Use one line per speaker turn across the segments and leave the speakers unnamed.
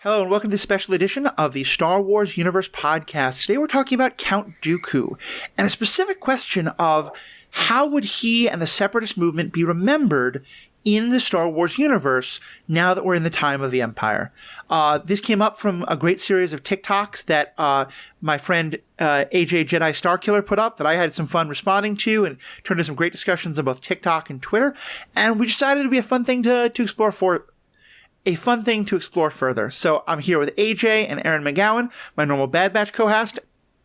Hello and welcome to this special edition of the Star Wars Universe podcast. Today we're talking about Count Dooku and a specific question of how would he and the Separatist movement be remembered in the Star Wars universe now that we're in the time of the Empire. This came up from a great series of TikToks that my friend AJ Jedi Starkiller put up that I had some fun responding to and turned into some great discussions on both TikTok and Twitter. And we decided it would be a fun thing to explore further. So I'm here with AJ and Erin McGowan, my normal Bad Batch co-host,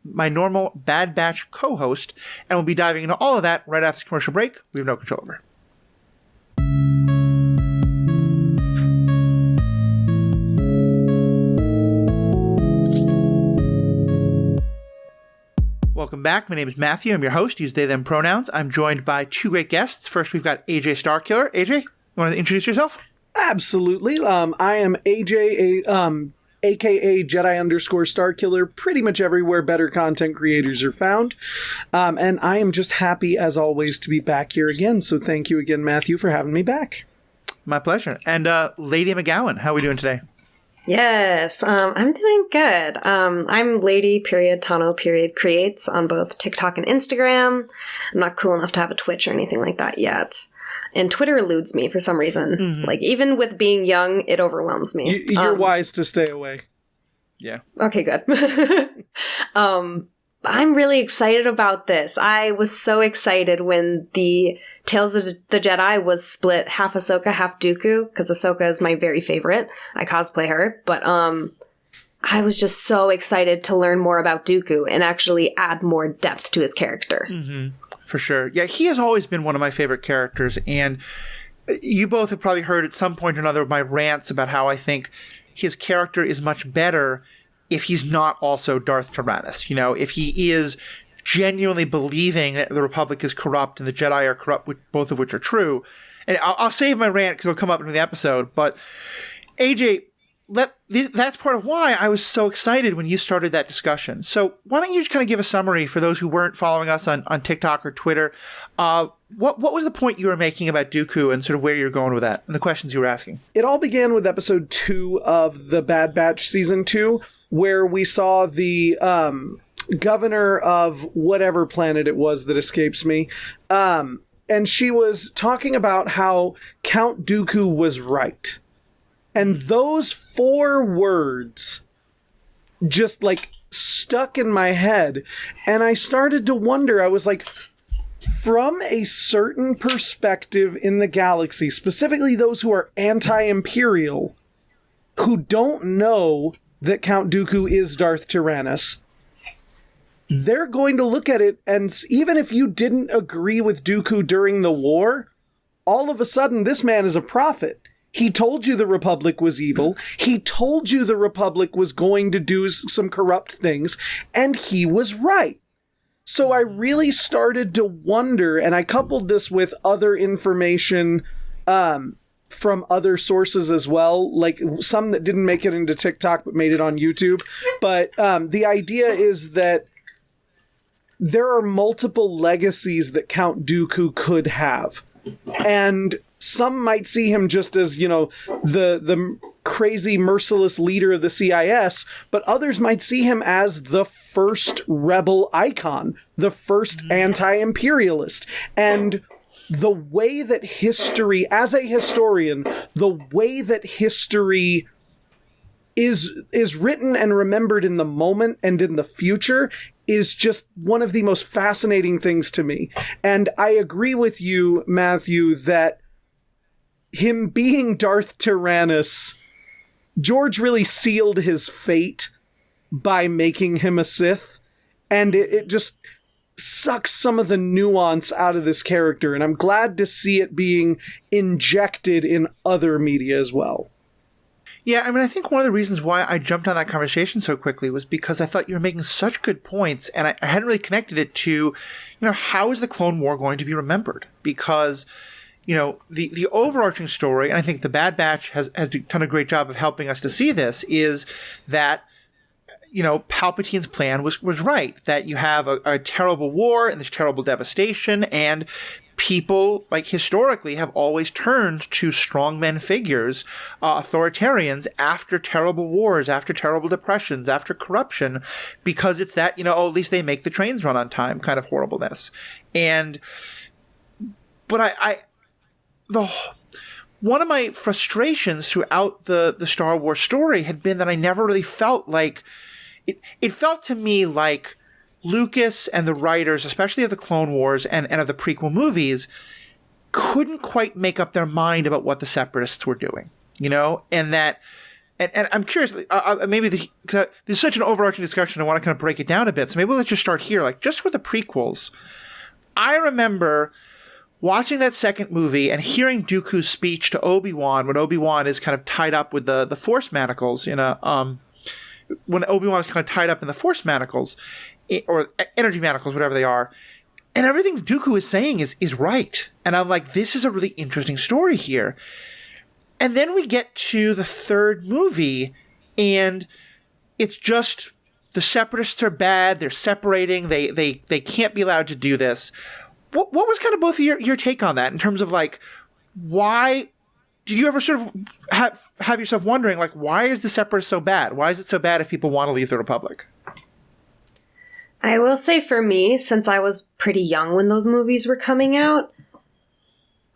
and we'll be diving into all of that right after this commercial break we have no control over. Welcome back. My name is Matthew. I'm your host. Use they, them pronouns. I'm joined by two great guests. First, we've got AJ Starkiller. AJ, you want to introduce yourself?
Absolutely. I am AJ, aka Jedi_Starkiller, pretty much everywhere better content creators are found. And I am just happy, as always, to be back here again. So thank you again, Matthew, for having me back.
My pleasure. And Lady McGowan, how are we doing today?
Yes, I'm doing good. I'm Lady.Tano.Creates on both TikTok and Instagram. I'm not cool enough to have a Twitch or anything like that yet. And Twitter eludes me for some reason. Mm-hmm. Like, even with being young, it overwhelms me.
You're wise to stay away.
Yeah.
Okay, good. I'm really excited about this. I was so excited when the Tales of the Jedi was split half Ahsoka, half Dooku, because Ahsoka is my very favorite. I cosplay her. But I was just so excited to learn more about Dooku and actually add more depth to his character.
Mm-hmm. For sure. Yeah, he has always been one of my favorite characters, and you both have probably heard at some point or another of my rants about how I think his character is much better if he's not also Darth Tyrannus. You know, if he is genuinely believing that the Republic is corrupt and the Jedi are corrupt, both of which are true. And I'll save my rant because it'll come up in the episode, but AJ, that's part of why I was so excited when you started that discussion. So why don't you just kind of give a summary for those who weren't following us on TikTok or Twitter? What was the point you were making about Dooku and sort of where you're going with that and the questions you were asking?
It all began with episode 2 of the Bad Batch season 2, where we saw the governor of whatever planet it was that escapes me. And she was talking about how Count Dooku was right. And those 4 words just, like, stuck in my head. And I started to wonder, I was like, from a certain perspective in the galaxy, specifically those who are anti-imperial, who don't know that Count Dooku is Darth Tyrannus, they're going to look at it, and even if you didn't agree with Dooku during the war, all of a sudden this man is a prophet. He told you the Republic was evil. He told you the Republic was going to do some corrupt things, and he was right. So I really started to wonder, and I coupled this with other information from other sources as well, like some that didn't make it into TikTok but made it on YouTube. But the idea is that there are multiple legacies that Count Dooku could have. And some might see him just as, you know, the crazy, merciless leader of the CIS, but others might see him as the first rebel icon, the first anti-imperialist. And the way that history, as a historian, the way that history is written and remembered in the moment and in the future is just one of the most fascinating things to me. And I agree with you, Matthew, that him being Darth Tyrannus, George really sealed his fate by making him a Sith, and it just sucks some of the nuance out of this character, and I'm glad to see it being injected in other media as well.
Yeah, I mean, I think one of the reasons why I jumped on that conversation so quickly was because I thought you were making such good points, and I hadn't really connected it to, you know, how is the Clone War going to be remembered? Because, you know, the overarching story, and I think the Bad Batch has done a great job of helping us to see this, is that, you know, Palpatine's plan was right, that you have a terrible war and this terrible devastation, and people, like, historically have always turned to strongmen figures, authoritarians, after terrible wars, after terrible depressions, after corruption, because it's that, at least they make the trains run on time kind of horribleness. But one of my frustrations throughout the Star Wars story had been that I never really felt like it felt to me like Lucas and the writers, especially of the Clone Wars and of the prequel movies, couldn't quite make up their mind about what the Separatists were doing, and I'm curious, because there's such an overarching discussion, I want to kind of break it down a bit. So maybe let's just start here, like just with the prequels. I remember watching that second movie and hearing Dooku's speech to Obi-Wan when Obi-Wan is kind of tied up with the Force manacles, when Obi-Wan is kind of tied up in the Force manacles, or energy manacles, whatever they are. And everything Dooku is saying is right. And I'm like, this is a really interesting story here. And then we get to the third movie, and it's just the Separatists are bad. They're separating. They can't be allowed to do this. What was kind of both of your take on that in terms of, like, why did you ever sort of have yourself wondering, like, why is the Separatists so bad? Why is it so bad if people want to leave the Republic?
I will say for me, since I was pretty young when those movies were coming out,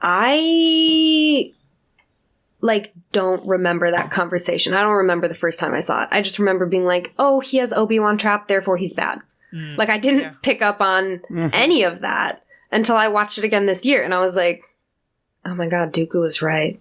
I, don't remember that conversation. I don't remember the first time I saw it. I just remember being like, oh, he has Obi-Wan trapped, therefore he's bad. I didn't pick up on any of that until I watched it again this year. And I was like, oh my God, Dooku was right.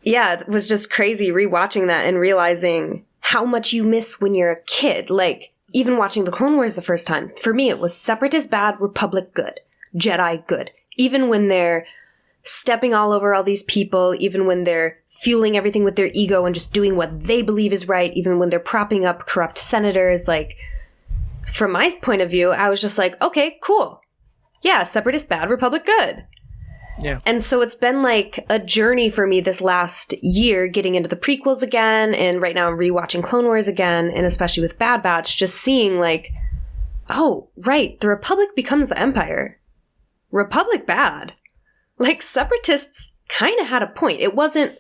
Yeah, it was just crazy rewatching that and realizing how much you miss when you're a kid. Like, even watching the Clone Wars the first time, for me, it was Separatist bad, Republic good, Jedi good. Even when they're stepping all over all these people, even when they're fueling everything with their ego and just doing what they believe is right, even when they're propping up corrupt senators, like, from my point of view, I was just like, okay, cool. Yeah, Separatist bad, Republic good.
Yeah.
And so it's been like a journey for me this last year, getting into the prequels again, and right now I'm rewatching Clone Wars again, and especially with Bad Batch, just seeing like, oh, right, the Republic becomes the Empire. Republic bad. Like, Separatists kind of had a point. It wasn't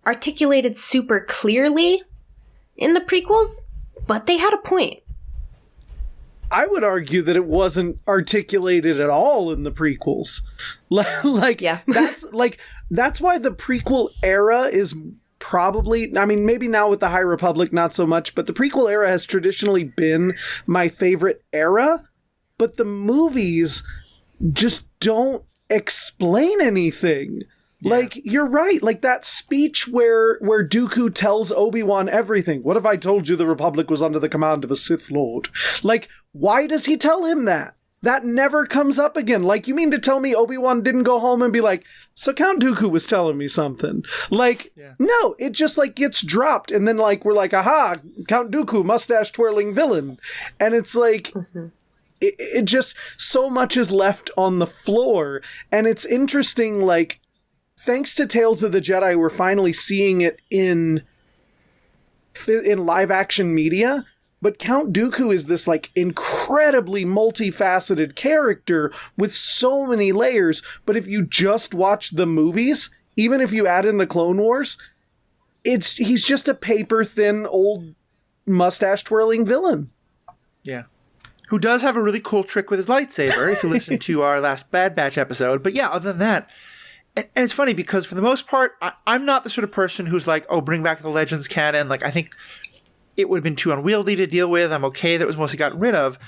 articulated super clearly in the prequels, but they had a point.
I would argue that it wasn't articulated at all in the prequels.
Yeah.
That's why the prequel era is probably, I mean, maybe now with the High Republic, not so much, but the prequel era has traditionally been my favorite era, but the movies just don't explain anything. Yeah. Like, you're right. Like, that speech where Dooku tells Obi-Wan everything. What if I told you the Republic was under the command of a Sith Lord? Like, why does he tell him that? That never comes up again. Like, you mean to tell me Obi-Wan didn't go home and be like, so Count Dooku was telling me something? Like, no, it just, like, gets dropped. And then, like, we're like, aha, Count Dooku, mustache-twirling villain. And it's like... It just, so much is left on the floor. And it's interesting, like, thanks to Tales of the Jedi, we're finally seeing it in live action media. But Count Dooku is this, like, incredibly multifaceted character with so many layers. But if you just watch the movies, even if you add in the Clone Wars, he's just a paper-thin, old, mustache-twirling villain.
Yeah. Who does have a really cool trick with his lightsaber, if you listen to our last Bad Batch episode. But yeah, other than that, and it's funny because for the most part, I'm not the sort of person who's like, oh, bring back the Legends canon. Like, I think it would have been too unwieldy to deal with. I'm okay that it was mostly gotten rid of.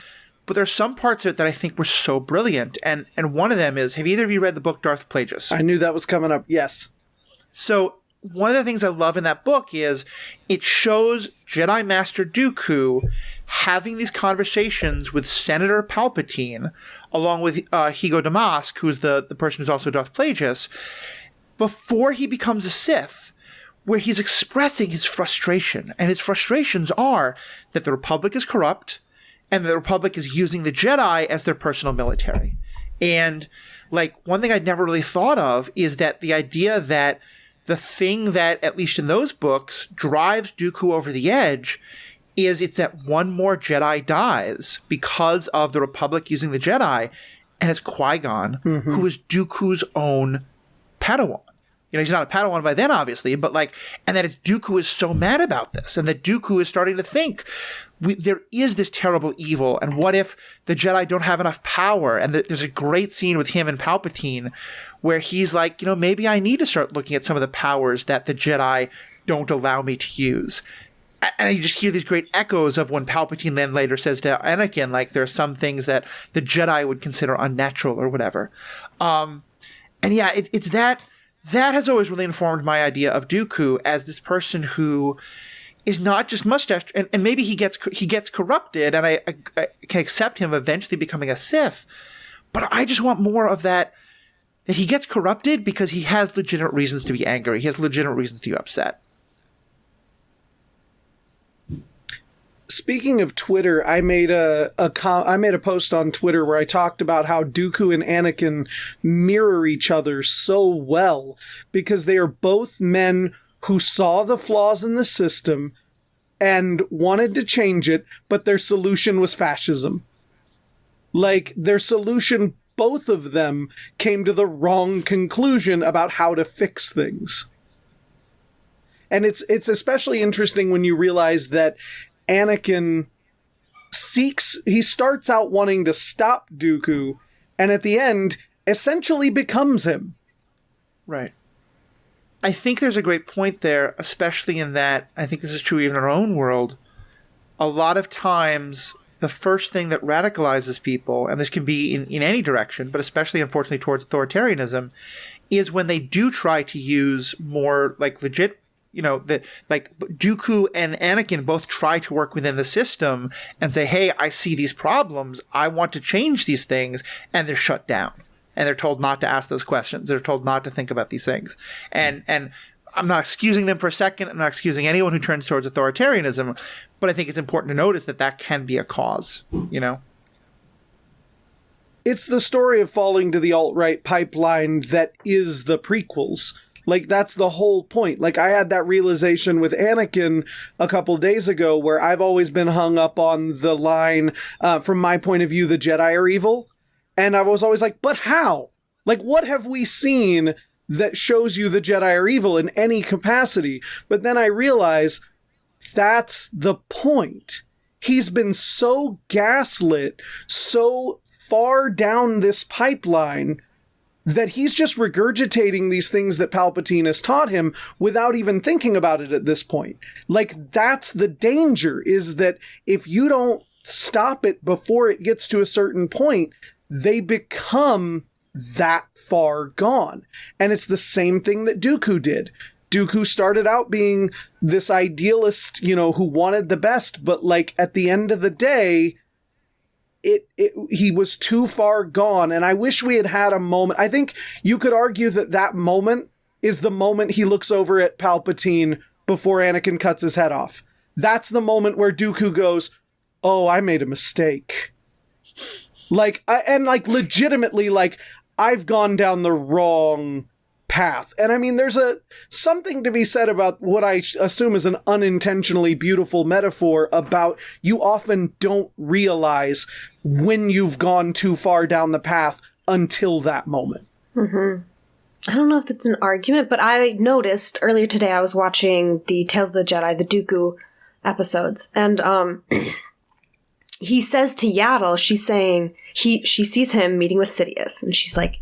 But there's some parts of it that I think were so brilliant. And one of them is, have either of you read the book Darth Plagueis?
I knew that was coming up, yes.
So one of the things I love in that book is it shows Jedi Master Dooku having these conversations with Senator Palpatine, along with Hugo Damask, who's the person who's also Darth Plagueis, before he becomes a Sith, where he's expressing his frustration. And his frustrations are that the Republic is corrupt, and the Republic is using the Jedi as their personal military. And, like, one thing I'd never really thought of is that the idea that the thing that, at least in those books, drives Dooku over the edge is it's that one more Jedi dies because of the Republic using the Jedi, and it's Qui-Gon, who is Dooku's own Padawan. You know, he's not a Padawan by then, obviously, but like, and that Dooku is so mad about this, and that Dooku is starting to think there is this terrible evil, and what if the Jedi don't have enough power? And there's a great scene with him and Palpatine where he's like, you know, maybe I need to start looking at some of the powers that the Jedi don't allow me to use. And you just hear these great echoes of when Palpatine then later says to Anakin, like, there are some things that the Jedi would consider unnatural or whatever. And yeah, it's that has always really informed my idea of Dooku as this person who is not just mustached, and maybe he gets corrupted, and I can accept him eventually becoming a Sith, but I just want more of that he gets corrupted because he has legitimate reasons to be angry. He has legitimate reasons to be upset.
Speaking of Twitter, I made a post on Twitter where I talked about how Dooku and Anakin mirror each other so well because they are both men who saw the flaws in the system and wanted to change it, but their solution was fascism. Like, their solution, both of them came to the wrong conclusion about how to fix things. And it's especially interesting when you realize that Anakin he starts out wanting to stop Dooku, and at the end, essentially becomes him.
Right. I think there's a great point there, especially in that, I think this is true even in our own world, a lot of times the first thing that radicalizes people, and this can be in any direction, but especially unfortunately towards authoritarianism, is when they do try to use more like legit, you know, that like Dooku and Anakin both try to work within the system and say, hey, I see these problems, I want to change these things, and they're shut down. And they're told not to ask those questions. They're told not to think about these things. And I'm not excusing them for a second. I'm not excusing anyone who turns towards authoritarianism. But I think it's important to notice that can be a cause, you know?
It's the story of falling to the alt-right pipeline that is the prequels. Like, that's the whole point. Like, I had that realization with Anakin a couple days ago where I've always been hung up on the line, from my point of view, the Jedi are evil. And I was always like, but how? Like, what have we seen that shows you the Jedi are evil in any capacity? But then I realize that's the point. He's been so gaslit, so far down this pipeline, that he's just regurgitating these things that Palpatine has taught him without even thinking about it at this point. Like, that's the danger, is that if you don't stop it before it gets to a certain point, they become that far gone. And it's the same thing that Dooku did. Dooku started out being this idealist, you know, who wanted the best, but like at the end of the day, he was too far gone. And I wish we had had a moment. I think you could argue that moment is the moment he looks over at Palpatine before Anakin cuts his head off. That's the moment where Dooku goes, oh, I made a mistake. Like, legitimately, like, I've gone down the wrong path. And I mean, there's something to be said about what I assume is an unintentionally beautiful metaphor about you often don't realize when you've gone too far down the path until that moment.
Mm-hmm. I don't know if it's an argument, but I noticed earlier today I was watching the Tales of the Jedi, the Dooku episodes, and he says to Yaddle, she's saying, she sees him meeting with Sidious, and she's like,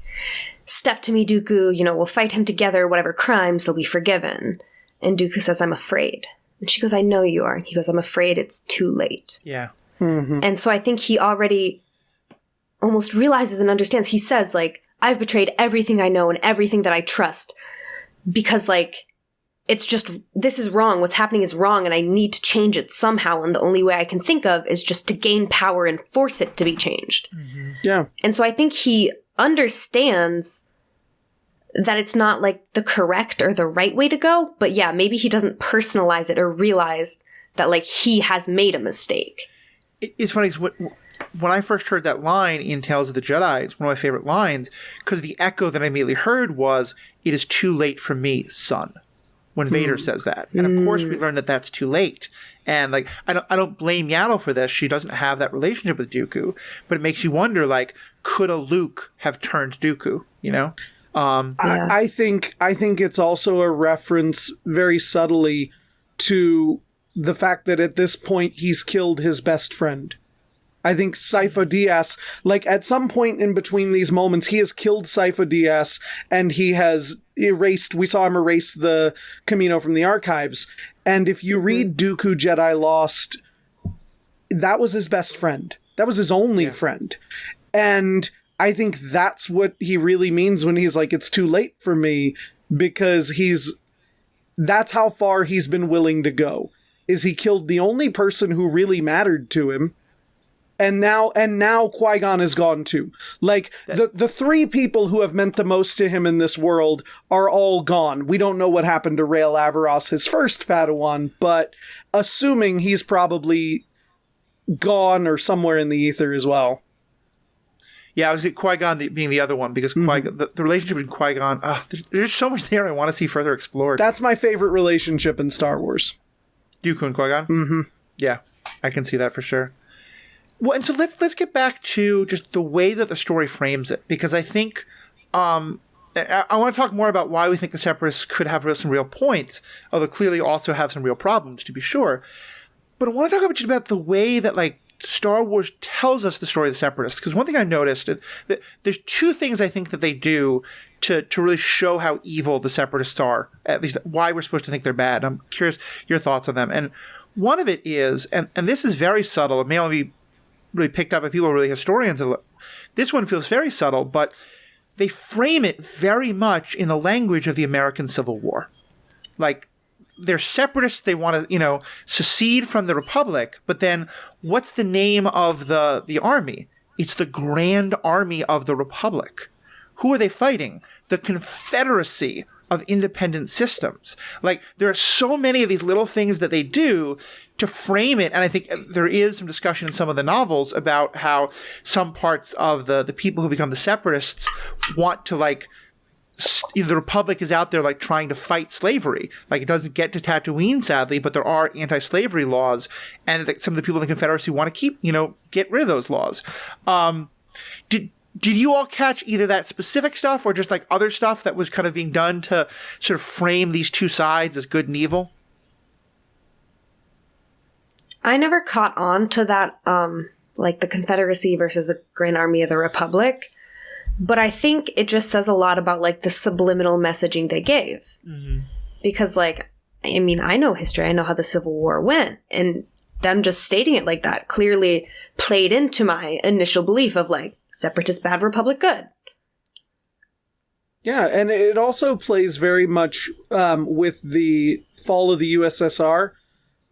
step to me, Dooku, you know, we'll fight him together, whatever crimes, they'll be forgiven. And Dooku says, I'm afraid. And she goes, I know you are. And he goes, I'm afraid it's too late.
Yeah.
Mm-hmm.
And so I think he already almost realizes and understands. He says, like, I've betrayed everything I know and everything that I trust because, like, it's just, this is wrong. What's happening is wrong, and I need to change it somehow. And the only way I can think of is just to gain power and force it to be changed.
Mm-hmm. Yeah.
And so I think he understands that it's not like the correct or the right way to go. But yeah, maybe he doesn't personalize it or realize that, like, he has made a mistake.
It's funny, because when I first heard that line in Tales of the Jedi, it's one of my favorite lines, because the echo that I immediately heard was, it is too late for me, son. When Vader says that. And of course we learn that that's too late. And like, I don't blame Yaddle for this. She doesn't have that relationship with Dooku, but it makes you wonder, like, could a Luke have turned Dooku? You know,
I think it's also a reference very subtly to the fact that at this point he's killed his best friend. I think Sifo Dyas, like at some point in between these moments, he has killed Sifo Dyas and he has we saw him erase the Camino from the archives. And if you read Dooku Jedi Lost, that was his best friend. That was his only friend. And I think that's what he really means when he's like, it's too late for me, because that's how far he's been willing to go, is he killed the only person who really mattered to him. And now Qui-Gon is gone too. Like, the three people who have meant the most to him in this world are all gone. We don't know what happened to Rael Averross, his first Padawan, but assuming he's probably gone or somewhere in the ether as well.
Yeah, I was Qui-Gon being the other one, because Qui-Gon, the relationship between Qui-Gon, there's so much there I want to see further explored.
That's my favorite relationship in Star Wars.
Dooku and Qui-Gon? Mm-hmm. Yeah, I can see that for sure. Well, and so let's get back to just the way that the story frames it, because I think I want to talk more about why we think the Separatists could have some real points, although clearly also have some real problems, to be sure. But I want to talk just about the way that, like, Star Wars tells us the story of the Separatists, because one thing I noticed is that there's two things I think that they do to really show how evil the Separatists are, at least why we're supposed to think they're bad. I'm curious your thoughts on them. And one of it is, and this is very subtle, it may only be really picked up by people who are really historians. This one feels very subtle, but they frame it very much in the language of the American Civil War. Like, they're separatists, they want to, secede from the Republic, but then what's the name of the army? It's the Grand Army of the Republic. Who are they fighting? The Confederacy of Independent Systems. Like, there are so many of these little things that they do to frame it, and I think there is some discussion in some of the novels about how some parts of the people who become the Separatists want to, like, the Republic is out there, like, trying to fight slavery. Like, it doesn't get to Tatooine, sadly, but there are anti-slavery laws, and some of the people in the Confederacy want to keep, get rid of those laws. Did you all catch either that specific stuff or just, like, other stuff that was kind of being done to sort of frame these two sides as good and evil?
I never caught on to that, like the Confederacy versus the Grand Army of the Republic. But I think it just says a lot about, like, the subliminal messaging they gave. Mm-hmm. Because, like, I mean, I know history. I know how the Civil War went. And them just stating it like that clearly played into my initial belief of, like, Separatist bad, Republic good.
Yeah, and it also plays very much with the fall of the USSR.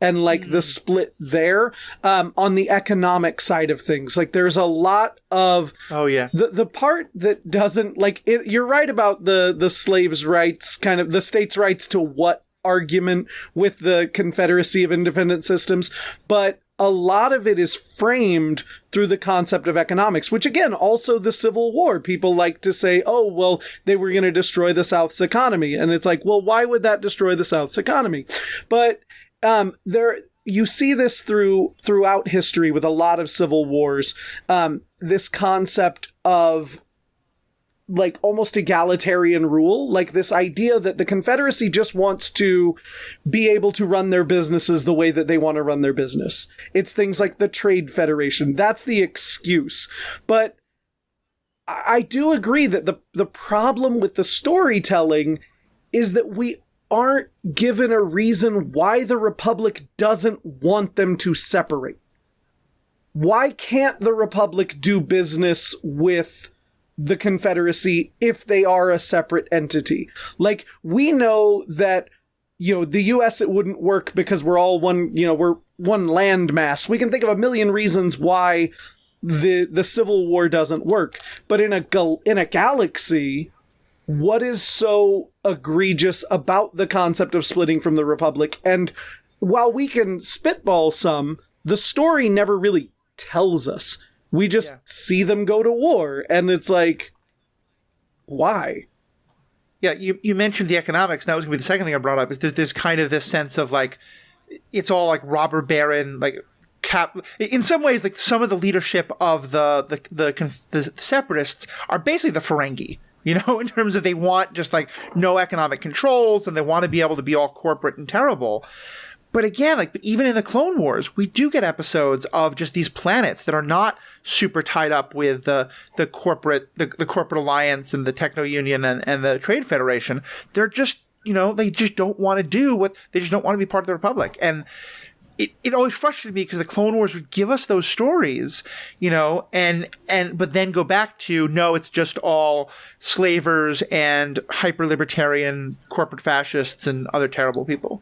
And, like, the split there on the economic side of things. Like, there's a lot of...
Oh, yeah.
The part that doesn't... Like, you're right about the slaves' rights, kind of the states' rights to what argument with the Confederacy of Independent Systems. But a lot of it is framed through the concept of economics, which, again, also the Civil War. People like to say, oh, well, they were going to destroy the South's economy. And it's like, well, why would that destroy the South's economy? But... you see this throughout history with a lot of civil wars, this concept of, like, almost egalitarian rule, like this idea that the Confederacy just wants to be able to run their businesses the way that they want to run their business. It's things like the Trade Federation. That's the excuse. But I do agree that the problem with the storytelling is that we aren't given a reason why the Republic doesn't want them to separate. Why can't the Republic do business with the Confederacy if they are a separate entity? Like, we know that, the US, it wouldn't work because we're all one, we're one landmass. We can think of a million reasons why the Civil War doesn't work. But in a galaxy, what is so egregious about the concept of splitting from the Republic? And while we can spitball some, the story never really tells us. We just see them go to war, and it's like, why? Yeah,
you mentioned the economics, and that was going to be the second thing I brought up, is there's kind of this sense of, like, it's all like robber baron, like in some ways, like some of the leadership of the separatists are basically the Ferengi, in terms of they want just like no economic controls and they want to be able to be all corporate and terrible. But again, like even in the Clone Wars, we do get episodes of just these planets that are not super tied up with the corporate alliance and the Techno Union and the Trade Federation. They're just, they just don't want to they just don't want to be part of the Republic. And it always frustrated me because the Clone Wars would give us those stories, but then go back to, no, it's just all slavers and hyper-libertarian corporate fascists and other terrible people.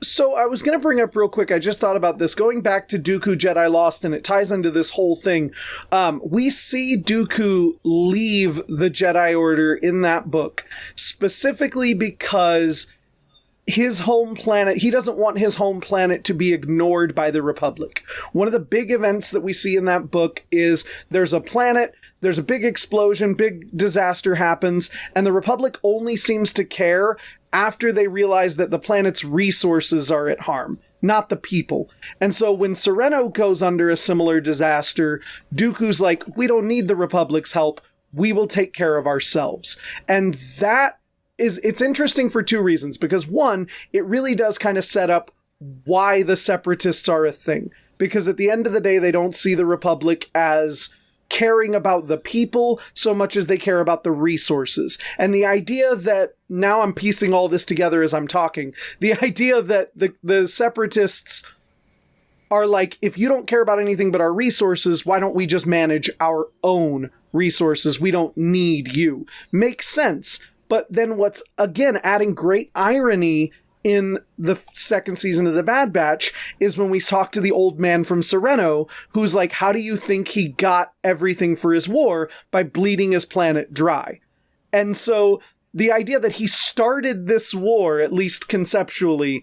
So I was going to bring up real quick, I just thought about this, going back to Dooku Jedi Lost, and it ties into this whole thing. We see Dooku leave the Jedi Order in that book, specifically because his home planet, he doesn't want his home planet to be ignored by the Republic. One of the big events that we see in that book is there's a planet, there's a big explosion, big disaster happens, and the Republic only seems to care after they realize that the planet's resources are at harm, not the people. And so when Sereno goes under a similar disaster, Dooku's like, we don't need the Republic's help, we will take care of ourselves. And it's interesting for two reasons, because one, it really does kind of set up why the Separatists are a thing. Because at the end of the day, they don't see the Republic as caring about the people so much as they care about the resources. And the idea that, now I'm piecing all this together as I'm talking, the idea that the Separatists are like, if you don't care about anything but our resources, why don't we just manage our own resources? We don't need you. Makes sense. But then what's, again, adding great irony in the second season of The Bad Batch is when we talk to the old man from Sereno, who's like, how do you think he got everything for his war? By bleeding his planet dry. And so the idea that he started this war, at least conceptually,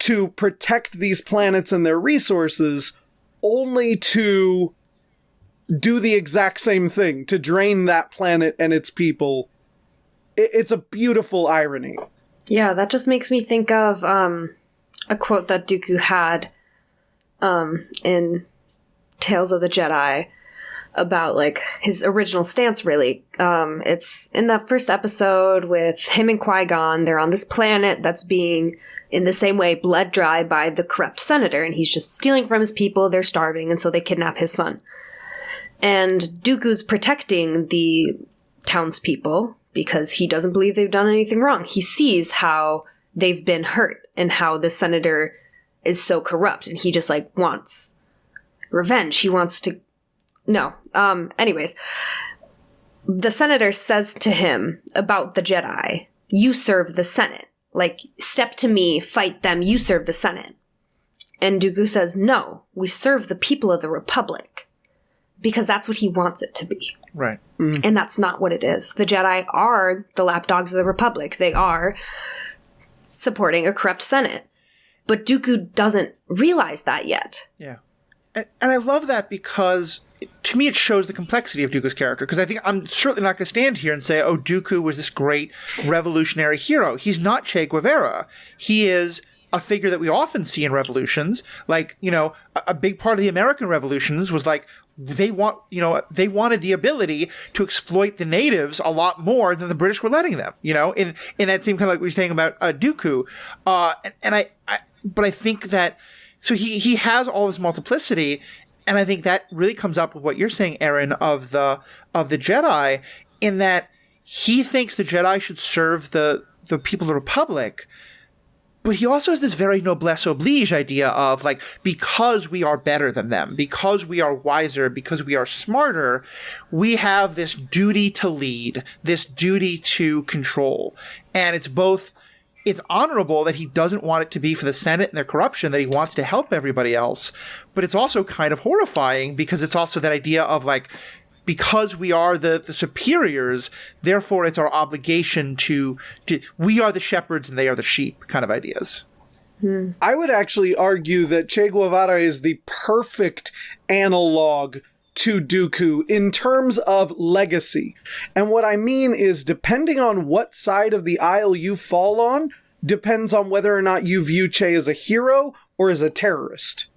to protect these planets and their resources, only to do the exact same thing, to drain that planet and its people. It's a beautiful irony.
Yeah, that just makes me think of a quote that Dooku had in Tales of the Jedi about, like, his original stance, really. It's in that first episode with him and Qui-Gon. They're on this planet that's being, in the same way, bled dry by the corrupt senator, and he's just stealing from his people. They're starving, and so they kidnap his son. And Dooku's protecting the townspeople because he doesn't believe they've done anything wrong. He sees how they've been hurt and how the senator is so corrupt, and he just, like, wants revenge. He wants to... No. Anyways, the senator says to him about the Jedi, you serve the Senate. Like, step to me, fight them, you serve the Senate. And Dooku says, no, we serve the people of the Republic. Because that's what he wants it to be.
Right.
Mm.
And that's not what it is. The Jedi are the lapdogs of the Republic. They are supporting a corrupt Senate. But Dooku doesn't realize that yet.
Yeah. And I love that because, to me, it shows the complexity of Dooku's character. Because I think I'm certainly not going to stand here and say, oh, Dooku was this great revolutionary hero. He's not Che Guevara. He is a figure that we often see in revolutions. Like, a big part of the American revolutions was like, they wanted the ability to exploit the natives a lot more than the British were letting them, in that same kind of like we were saying about Dooku. But I think that, so he has all this multiplicity, and I think that really comes up with what you're saying, Erin, of the Jedi, in that he thinks the Jedi should serve the people of the Republic. But he also has this very noblesse oblige idea of, like, because we are better than them, because we are wiser, because we are smarter, we have this duty to lead, this duty to control. And it's honorable that he doesn't want it to be for the Senate and their corruption, that he wants to help everybody else. But it's also kind of horrifying because it's also that idea of, like, because we are the superiors, therefore it's our obligation to we are the shepherds and they are the sheep kind of ideas.
I would actually argue that Che Guevara is the perfect analog to Dooku in terms of legacy. And what I mean is, depending on what side of the aisle you fall on, depends on whether or not you view Che as a hero or as a terrorist.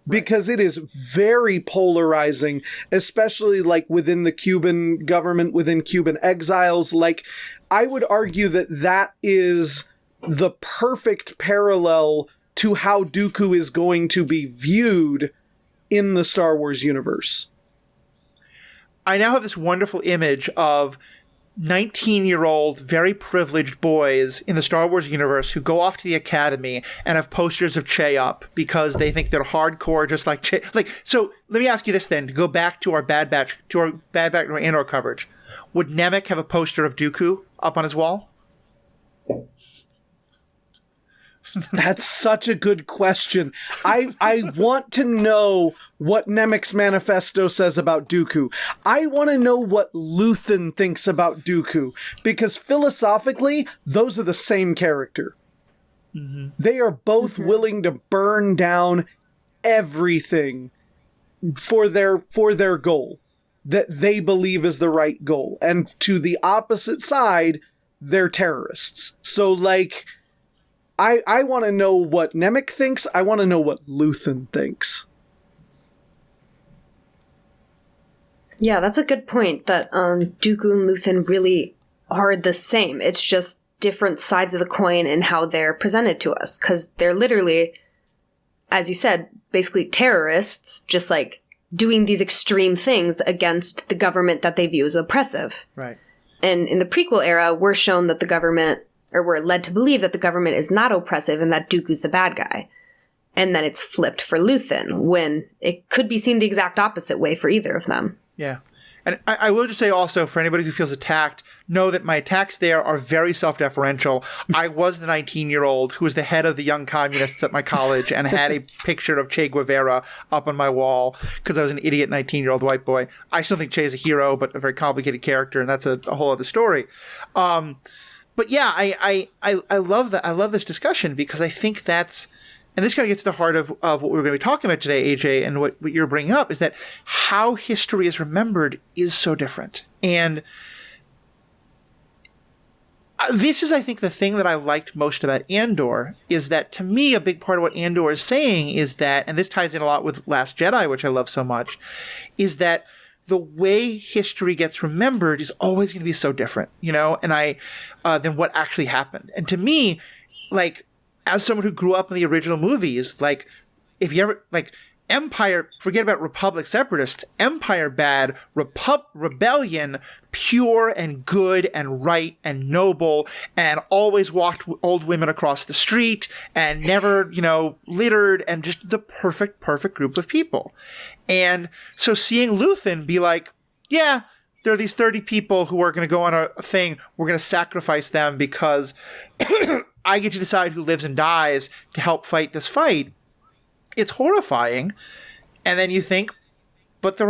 Because it is very polarizing, especially like within the Cuban government, within Cuban exiles. Like, I would argue that that is the perfect parallel to how Dooku is going to be viewed in the Star Wars universe.
I now have this wonderful image of 19-year-old, very privileged boys in the Star Wars universe who go off to the academy and have posters of Che up because they think they're hardcore, just like Che. Like, so let me ask you this then, to go back to our Bad Batch Andor coverage. Would Nemik have a poster of Dooku up on his wall?
That's such a good question. I want to know what Nemik's manifesto says about Dooku. I want to know what Luthen thinks about Dooku, because philosophically, those are the same character. Mm-hmm. They are both willing to burn down everything for their goal that they believe is the right goal. And to the opposite side, they're terrorists. So, like, I want to know what Nemik thinks. I want to know what Luthen thinks.
Yeah, that's a good point, that Dooku and Luthen really are the same. It's just different sides of the coin and how they're presented to us. Because they're literally, as you said, basically terrorists, just like doing these extreme things against the government that they view as oppressive.
Right.
And in the prequel era, we're shown that the government, or we're led to believe that the government is not oppressive and that Dooku's the bad guy. And then it's flipped for Luthen, when it could be seen the exact opposite way for either of them.
Yeah. And I will just say also, for anybody who feels attacked, know that my attacks there are very self-deferential. I was the 19-year-old who was the head of the young communists at my college and had a picture of Che Guevara up on my wall because I was an idiot 19-year-old white boy. I still think Che is a hero, but a very complicated character, and that's a whole other story. But yeah, I love that. I love this discussion because I think that's, and this kind of gets to the heart of what we're going to be talking about today, AJ, and what you're bringing up, is that how history is remembered is so different. And this is, I think, the thing that I liked most about Andor, is that, to me, a big part of what Andor is saying is that, and this ties in a lot with Last Jedi, which I love so much, is that the way history gets remembered is always going to be so different, you know, and than what actually happened. And to me, like, as someone who grew up in the original movies, like, if you ever, like, Empire, forget about Republic separatists, Empire bad, Rebellion pure and good and right and noble, and always walked old women across the street and never, you know, littered, and just the perfect group of people. And so seeing Luthen be like, yeah, there are these 30 people who are going to go on a thing, we're going to sacrifice them because I get to decide who lives and dies to help fight this fight. It's horrifying. And then you think, but the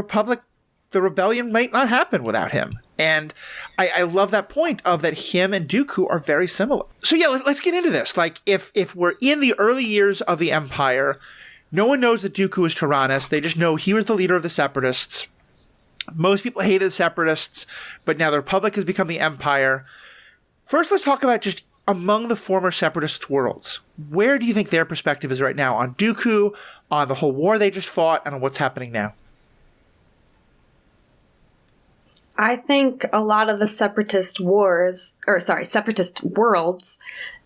rebellion might not happen without him. And I love that point of that him and Dooku are very similar. So yeah, let's get into this. Like, if we're in the early years of the Empire, no one knows that Dooku is Tyrannus. They just know he was the leader of the Separatists. Most people hated the Separatists, but now the Republic has become the Empire. First, let's talk about just among the former Separatist worlds. Where do you think their perspective is right now on Dooku, on the whole war they just fought, and on what's happening now?
I think a lot of the Separatist worlds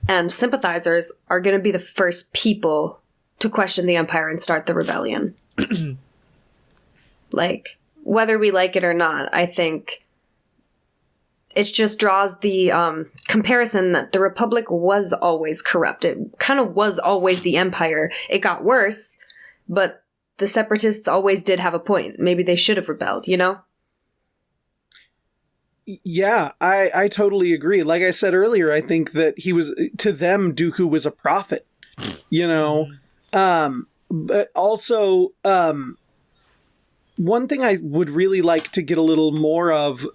and sympathizers are going to be the first people to question the Empire and start the rebellion. Like, whether we like it or not, I think it just draws the comparison that the Republic was always corrupt. It kind of was always the Empire. It got worse, but the Separatists always did have a point. Maybe they should have rebelled, you know?
Yeah, I totally agree. Like I said earlier, I think that to them, Dooku was a prophet, you know? But also, one thing I would really like to get a little more of,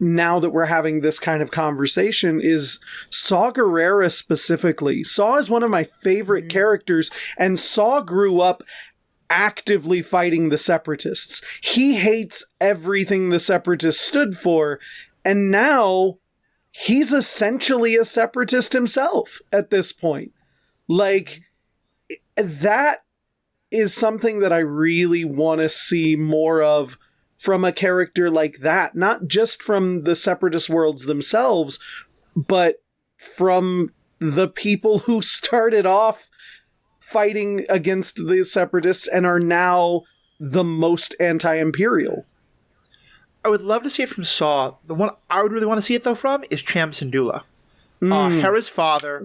now that we're having this kind of conversation, is Saw Gerrera specifically. Saw is one of my favorite characters, and Saw grew up actively fighting the Separatists. He hates everything the Separatists stood for, and now he's essentially a separatist himself at this point. Like, that is something that I really want to see more of from a character like that. Not just from the separatist worlds themselves, but from the people who started off fighting against the separatists and are now the most anti-imperial.
I would love to see it from Saw. The one I would really want to see it, though, from is Cham Syndulla. Hera's father.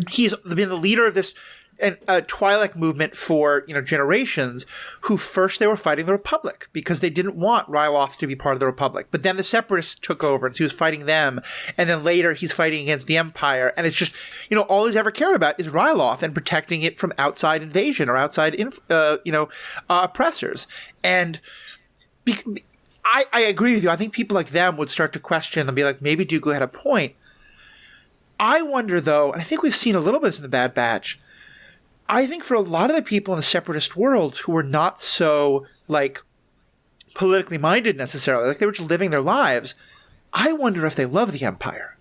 He's been the leader of this Twi'lek movement for generations, who first they were fighting the Republic because they didn't want Ryloth to be part of the Republic. But then the Separatists took over, and so he was fighting them. And then later he's fighting against the Empire. And it's just, all he's ever cared about is Ryloth and protecting it from outside invasion or outside, oppressors. And I agree with you. I think people like them would start to question and be like, maybe Dooku had a point. I wonder, though, and I think we've seen a little bit in the Bad Batch, I think for a lot of the people in the separatist world who were not so, politically minded necessarily, they were just living their lives, I wonder if they love the Empire.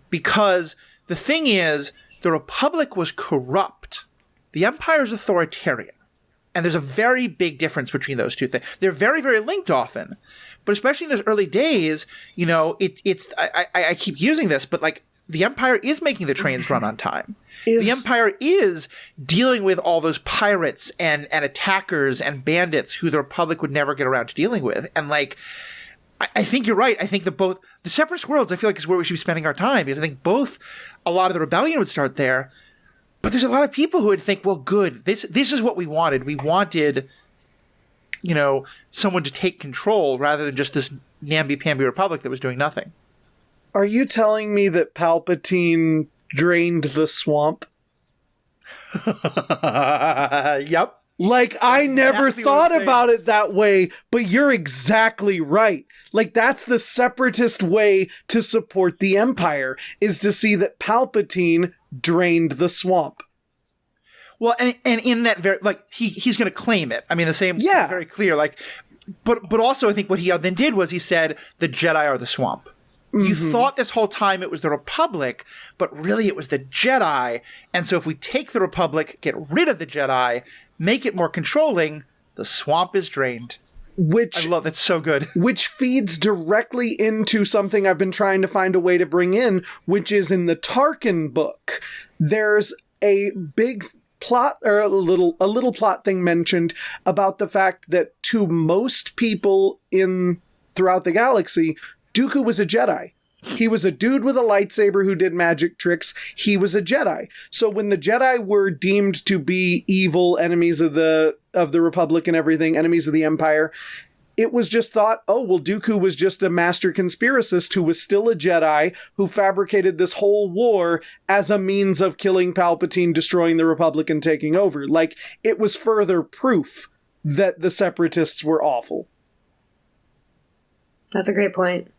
Because the thing is, the Republic was corrupt. The Empire is authoritarian. And there's a very big difference between those two things. They're very, very linked often. But especially in those early days, I keep using this, but the Empire is making the trains run on time. The Empire is dealing with all those pirates and attackers and bandits who the Republic would never get around to dealing with. And I think you're right. I think that both the separatist worlds, I feel like, is where we should be spending our time, because I think a lot of the rebellion would start there. But there's a lot of people who would think, well, good, this is what we wanted. We wanted, someone to take control rather than just this namby-pamby Republic that was doing nothing.
Are you telling me that Palpatine drained the swamp?
Yep.
I never thought about it that way, but you're exactly right. That's the separatist way to support the Empire, is to see that Palpatine drained the swamp.
Well, and in that very, he's going to claim it. I mean, the same, very clear, but also I think what he then did was he said, the Jedi are the swamp. You thought this whole time it was the Republic, but really it was the Jedi. And so if we take the Republic, get rid of the Jedi, make it more controlling, the swamp is drained. I love that's so good.
Which feeds directly into something I've been trying to find a way to bring in, which is in the Tarkin book. There's a big plot, or a little plot thing mentioned about the fact that to most people throughout the galaxy, Dooku was a Jedi. He was a dude with a lightsaber who did magic tricks. He was a Jedi. So when the Jedi were deemed to be evil, enemies of the Republic and everything, enemies of the Empire, it was just thought, oh, well, Dooku was just a master conspiracist who was still a Jedi who fabricated this whole war as a means of killing Palpatine, destroying the Republic, and taking over. It was further proof that the Separatists were awful.
That's a great point.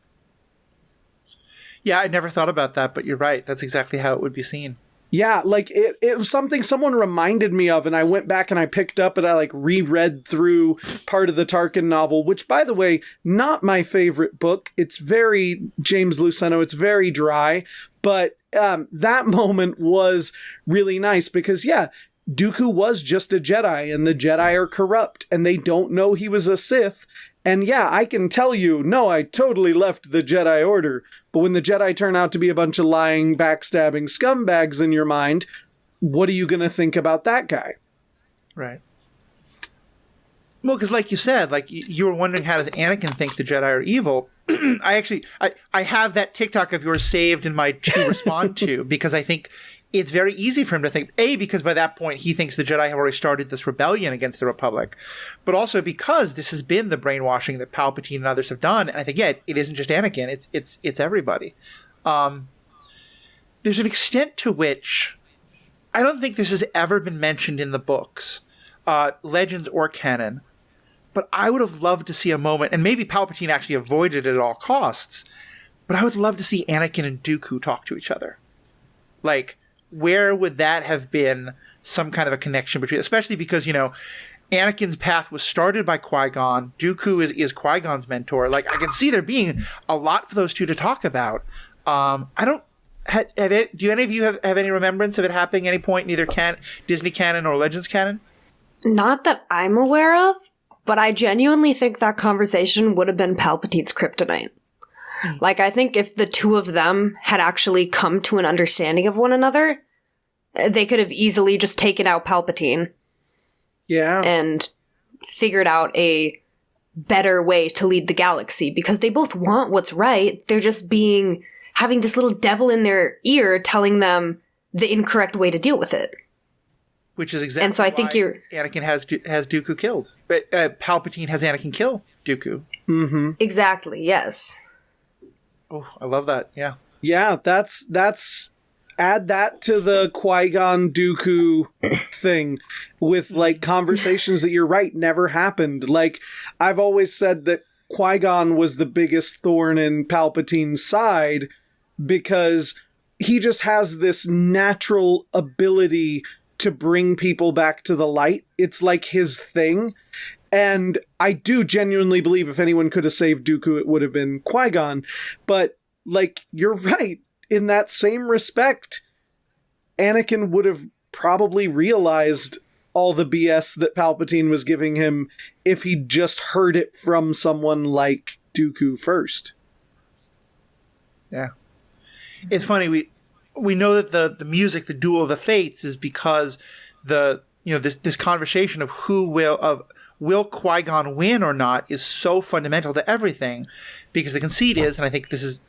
Yeah, I never thought about that, but you're right. That's exactly how it would be seen.
Yeah, it was something someone reminded me of, and I went back and I picked up and I reread through part of the Tarkin novel, which, by the way, not my favorite book. It's very James Luceno. It's very dry, but that moment was really nice because, Dooku was just a Jedi, and the Jedi are corrupt, and they don't know he was a Sith. And I can tell you, no, I totally left the Jedi Order. But when the Jedi turn out to be a bunch of lying, backstabbing scumbags in your mind, what are you going to think about that guy?
Right. Well, because like you said, you were wondering, how does Anakin think the Jedi are evil? I have that TikTok of yours saved in my to respond to, because I think it's very easy for him to think, A, because by that point he thinks the Jedi have already started this rebellion against the Republic, but also because this has been the brainwashing that Palpatine and others have done. And I think, it isn't just Anakin, it's everybody. There's an extent to which I don't think this has ever been mentioned in the books, Legends or canon, but I would have loved to see a moment, and maybe Palpatine actually avoided it at all costs, but I would love to see Anakin and Dooku talk to each other. Where would that have been some kind of a connection between, especially because, Anakin's path was started by Qui-Gon. Dooku is Qui-Gon's mentor. I can see there being a lot for those two to talk about. I don't. Do any of you have any remembrance of it happening at any point in either Disney canon or Legends canon?
Not that I'm aware of, but I genuinely think that conversation would have been Palpatine's kryptonite. Like, I think if the two of them had actually come to an understanding of one another, they could have easily just taken out Palpatine.
Yeah.
And figured out a better way to lead the galaxy, because they both want what's right. They're just having this little devil in their ear telling them the incorrect way to deal with it.
Which is exactly
and so I think
Anakin has Dooku killed. But Palpatine has Anakin kill Dooku.
Mm-hmm.
Exactly, yes.
Oh, I love that, yeah.
Yeah, that's add that to the Qui-Gon Dooku thing with, like, conversations that, you're right, never happened. Like, I've always said that Qui-Gon was the biggest thorn in Palpatine's side because he just has this natural ability to bring people back to the light. It's like his thing. And I do genuinely believe if anyone could have saved Dooku, it would have been Qui-Gon. But, like, you're right. In that same respect, Anakin would have probably realized all the BS that Palpatine was giving him if he'd just heard it from someone like Dooku first.
Yeah. It's funny, we know that the music, the Duel of the Fates, is because this conversation of will Qui-Gon win or not is so fundamental to everything, because the conceit is, and I think this is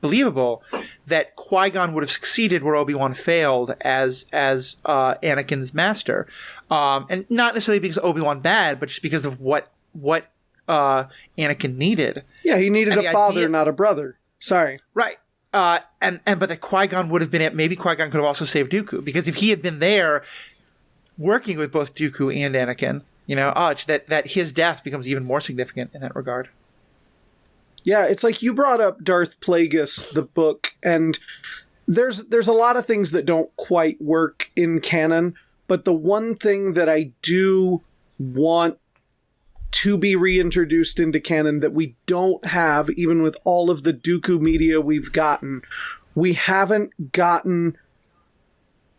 believable, that Qui-Gon would have succeeded where Obi-Wan failed as Anakin's master, and not necessarily because Obi-Wan bad, but just because of what Anakin needed.
Yeah, he needed a father, not a brother. Sorry,
right. But that Qui-Gon would have been maybe Qui-Gon could have also saved Dooku, because if he had been there working with both Dooku and Anakin, that his death becomes even more significant in that regard.
Yeah, it's like you brought up Darth Plagueis, the book, and there's a lot of things that don't quite work in canon, but the one thing that I do want to be reintroduced into canon that we don't have, even with all of the Dooku media we've gotten, we haven't gotten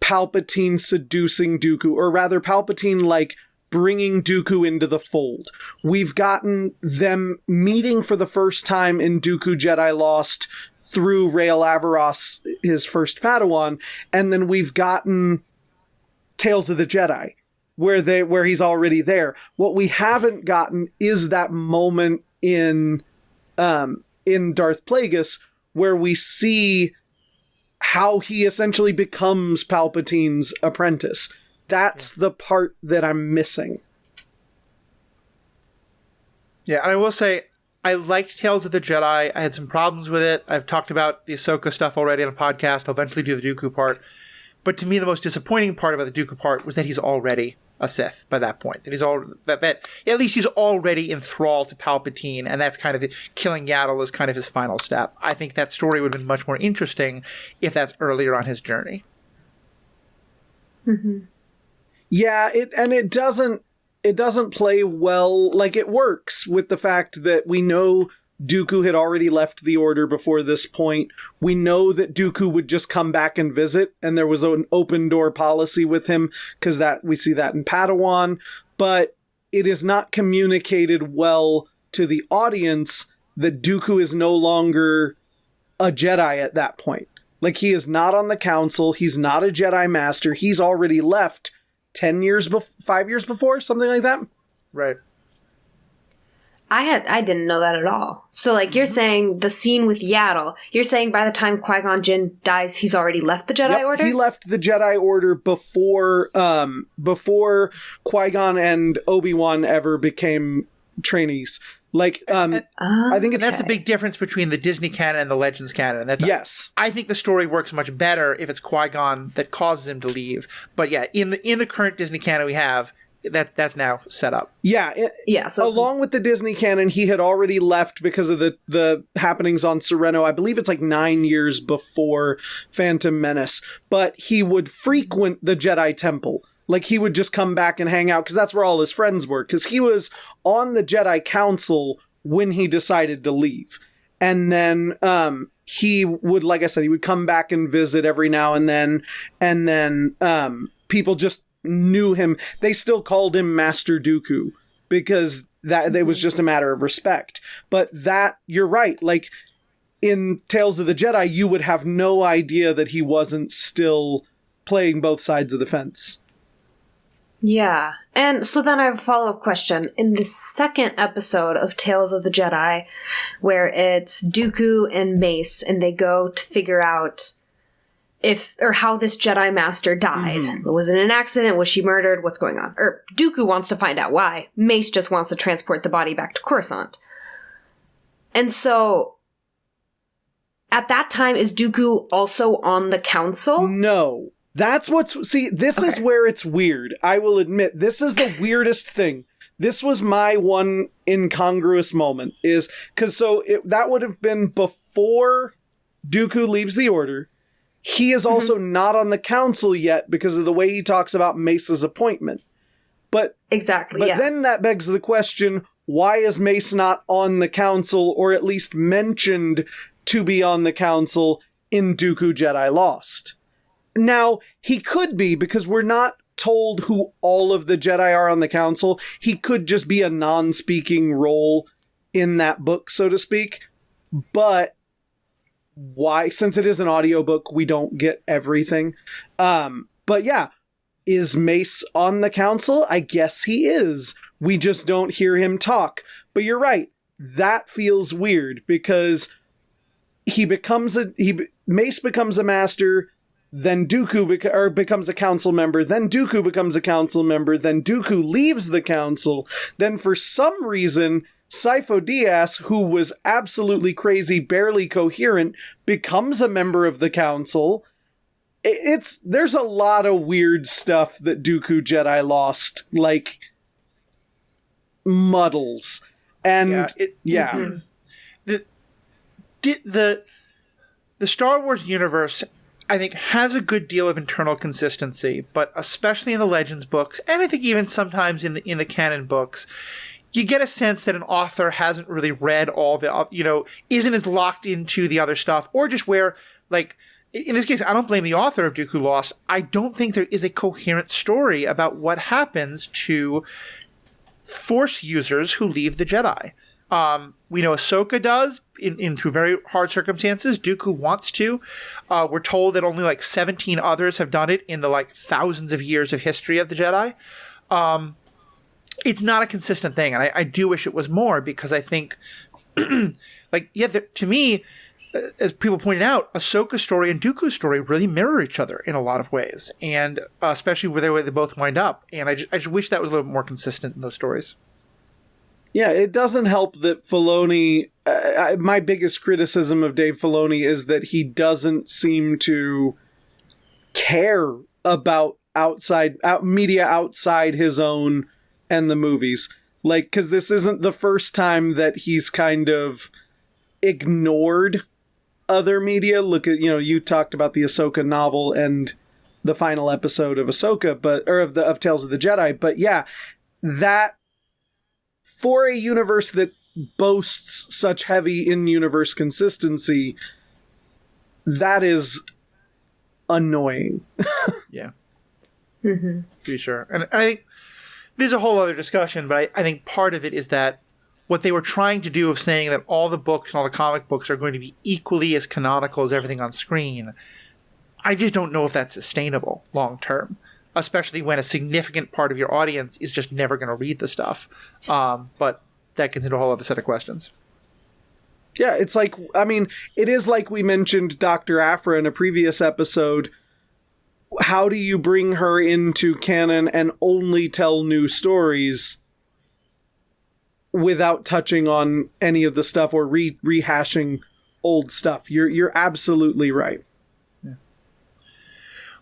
Palpatine seducing Dooku, or rather Palpatine, like, bringing Dooku into the fold. We've gotten them meeting for the first time in Dooku Jedi Lost through Rael Averross, his first Padawan, and then we've gotten Tales of the Jedi, where he's already there. What we haven't gotten is that moment in Darth Plagueis where we see how he essentially becomes Palpatine's apprentice. That's the part that I'm missing.
Yeah, and I will say, I liked Tales of the Jedi. I had some problems with it. I've talked about the Ahsoka stuff already on a podcast. I'll eventually do the Dooku part. But to me, the most disappointing part about the Dooku part was that he's already a Sith by that point. That at least he's already enthralled to Palpatine, and that's kind of killing Yaddle is kind of his final step. I think that story would have been much more interesting if that's earlier on his journey.
Mm-hmm.
Yeah, it doesn't play well. Like, it works with the fact that we know Dooku had already left the Order before this point. We know that Dooku would just come back and visit, and there was an open door policy with him, because we see that in Padawan, but it is not communicated well to the audience that Dooku is no longer a Jedi at that point. Like, he is not on the council, he's not a Jedi Master, he's already left 5 years before, something like that.
Right.
I didn't know that at all. So, like, you're saying the scene with Yaddle, you're saying by the time Qui-Gon Jinn dies, he's already left the Jedi Order?
He left the Jedi Order before Qui-Gon and Obi-Wan ever became trainees. Like, I think
that's the big difference between the Disney canon and the Legends canon.
Yes.
I think the story works much better if it's Qui-Gon that causes him to leave. But yeah, in the current Disney canon we have, that's now set up.
Yeah.
So
along with the Disney canon, he had already left because of the happenings on Sereno. I believe it's like 9 years before Phantom Menace. But he would frequent the Jedi Temple. Like, he would just come back and hang out, because that's where all his friends were. Because he was on the Jedi Council when he decided to leave. and then he would, like I said, he would come back and visit every now and then people just knew him. They still called him Master Dooku because that it was just a matter of respect. But that, you're right, like in Tales of the Jedi, you would have no idea that he wasn't still playing both sides of the fence.
Yeah. And so then I have a follow-up question. In the second episode of Tales of the Jedi, where it's Dooku and Mace, and they go to figure out how this Jedi Master died. Was it an accident? Was she murdered? What's going on? Or Dooku wants to find out why. Mace just wants to transport the body back to Coruscant. And so, at that time, is Dooku also on the council?
No. That's this is where it's weird. I will admit, this is the weirdest thing. This was my one incongruous moment, is because that would have been before Dooku leaves the Order. He is also not on the council yet because of the way he talks about Mace's appointment. But then that begs the question, why is Mace not on the council, or at least mentioned to be on the council in Dooku Jedi Lost? Now, he could be, because we're not told who all of the Jedi are on the council. He could just be a non-speaking role in that book, so to speak. But why? Since it is an audiobook, we don't get everything. But yeah, is Mace on the council? I guess he is. We just don't hear him talk. But you're right. That feels weird, because Mace becomes a master, then Dooku becomes a council member, then Dooku becomes a council member, then Dooku leaves the council, then for some reason, Sifo Dyas, who was absolutely crazy, barely coherent, becomes a member of the council. There's a lot of weird stuff that Dooku Jedi Lost, like, muddles. And,
The Star Wars universe, I think, has a good deal of internal consistency, but especially in the Legends books, and I think even sometimes in the canon books, you get a sense that an author hasn't really read all the, isn't as locked into the other stuff, or just where, like, in this case, I don't blame the author of Dooku Lost. I don't think there is a coherent story about what happens to Force users who leave the Jedi. We know Ahsoka does, in through very hard circumstances. Dooku wants to. We're told that only like 17 others have done it in the like thousands of years of history of the Jedi. It's not a consistent thing, and I do wish it was more, because I think, to me, as people pointed out, Ahsoka's story and Dooku's story really mirror each other in a lot of ways, and especially with the way they both wind up. And I just wish that was a little bit more consistent in those stories.
Yeah, it doesn't help that Filoni, my biggest criticism of Dave Filoni is that he doesn't seem to care about media outside his own and the movies. Like, because this isn't the first time that he's kind of ignored other media. Look at, you talked about the Ahsoka novel and the final episode of Ahsoka, of Tales of the Jedi. But yeah, that, for a universe that boasts such heavy in-universe consistency, that is annoying.
Yeah. Mm-hmm. To be sure. And I think there's a whole other discussion, but I think part of it is that what they were trying to do of saying that all the books and all the comic books are going to be equally as canonical as everything on screen, I just don't know if that's sustainable long term. Especially when a significant part of your audience is just never going to read the stuff. But that gets into a whole other set of questions.
Yeah, it's like, it is like we mentioned Dr. Aphra in a previous episode. How do you bring her into canon and only tell new stories without touching on any of the stuff or rehashing old stuff? You're absolutely right.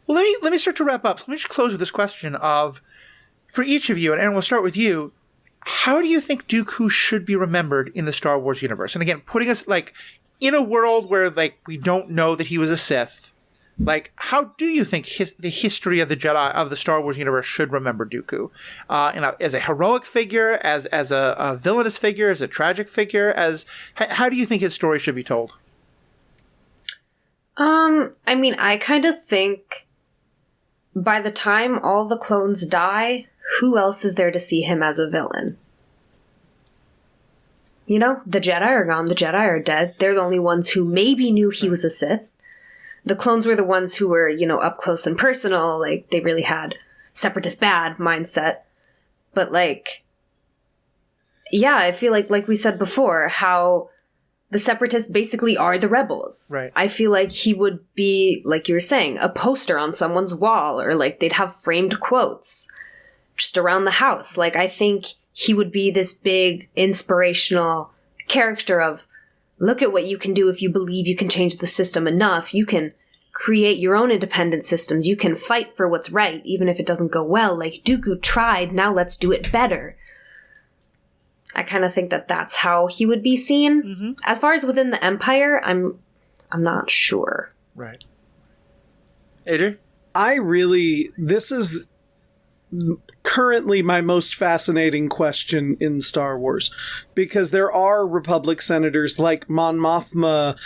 Well, let me start to wrap up. So let me just close with this question of, for each of you, and Erin, we'll start with you, how do you think Dooku should be remembered in the Star Wars universe? And again, putting us, like, in a world where, like, we don't know that he was a Sith, Like, how do you think the history of the Jedi of the Star Wars universe should remember Dooku? As a heroic figure, as a villainous figure, as a tragic figure, how do you think his story should be told?
I mean, I kind of think by the time all the clones die, who else is there to see him as a villain? You know, the Jedi are gone, the Jedi are dead. They're the only ones who maybe knew he was a Sith. The clones were the ones who were, you know, up close and personal, like, they really had separatist bad mindset. But, like, yeah, I feel like we said before, how the separatists basically are the rebels.
Right.
I feel like he would be, like you were saying, a poster on someone's wall, or, like, they'd have framed quotes just around the house. Like, I think he would be this big, inspirational character of, look at what you can do if you believe you can change the system enough. You can create your own independent systems. You can fight for what's right, even if it doesn't go well. Like, Dooku tried, now let's do it better. I kind of think that that's how he would be seen. Mm-hmm. As far as within the Empire, I'm not sure.
Right. AJ?
This is currently my most fascinating question in Star Wars, because there are Republic senators like Mon Mothma,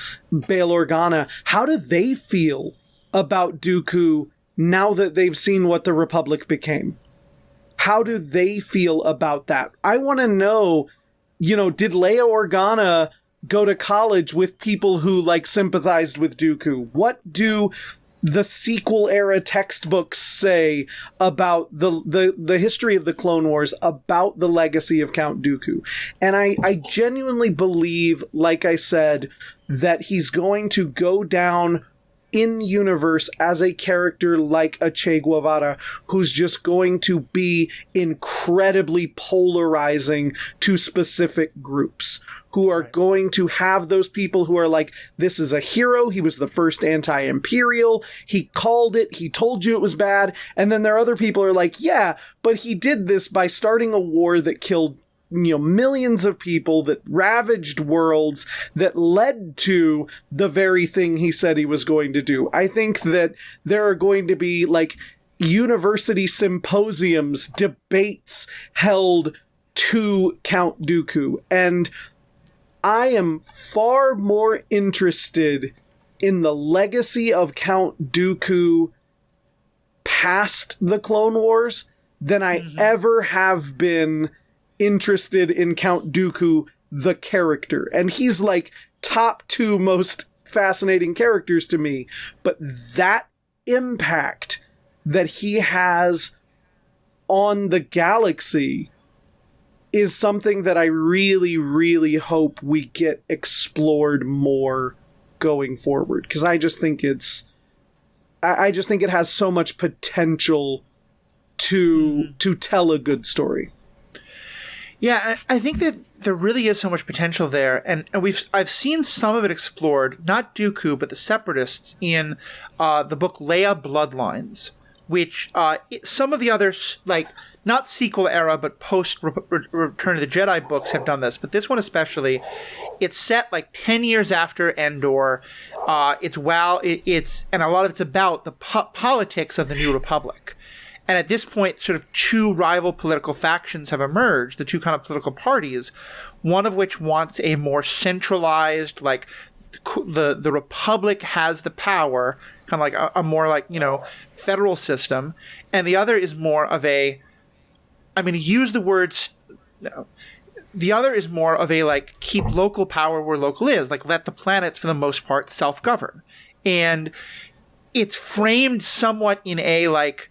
Bail Organa. How do they feel about Dooku now that they've seen what the Republic became? How do they feel about that? I want to know, you know, did Leia Organa go to college with people who, like, sympathized with Dooku? What do the sequel era textbooks say about the history of the Clone Wars, about the legacy of Count Dooku? And I genuinely believe, like I said, that he's going to go down in universe as a character like a Che Guevara, who's just going to be incredibly polarizing to specific groups, who are going to have those people who are like, this is a hero, he was the first anti-imperial, he called it, he told you it was bad, and then there are other people who are like, yeah, but he did this by starting a war that killed, you know, millions of people, that ravaged worlds, that led to the very thing he said he was going to do. I think that there are going to be, like, university symposiums, debates held to Count Dooku, and I am far more interested in the legacy of Count Dooku past the Clone Wars than I ever have been interested in Count Dooku, the character. And he's, like, top 2 most fascinating characters to me. But that impact that he has on the galaxy is something that I really, really hope we get explored more going forward. Because I just think I just think it has so much potential to tell a good story.
Yeah, I think that there really is so much potential there, and I've seen some of it explored, not Dooku, but the Separatists in the book Leia Bloodlines, which some of the others, like, not sequel era, but post Return of the Jedi books have done this, but this one especially, it's set like 10 years after Endor. And a lot of it's about the politics of the New Republic. And at this point, sort of 2 rival political factions have emerged, the 2 kind of political parties, one of which wants a more centralized, like, the Republic has the power, kind of like a more, like, you know, federal system, and the other is more of a, I'm going to use the words, no, the other is more of a, like, keep local power where local is, like, let the planets, for the most part, self-govern. And it's framed somewhat in a, like,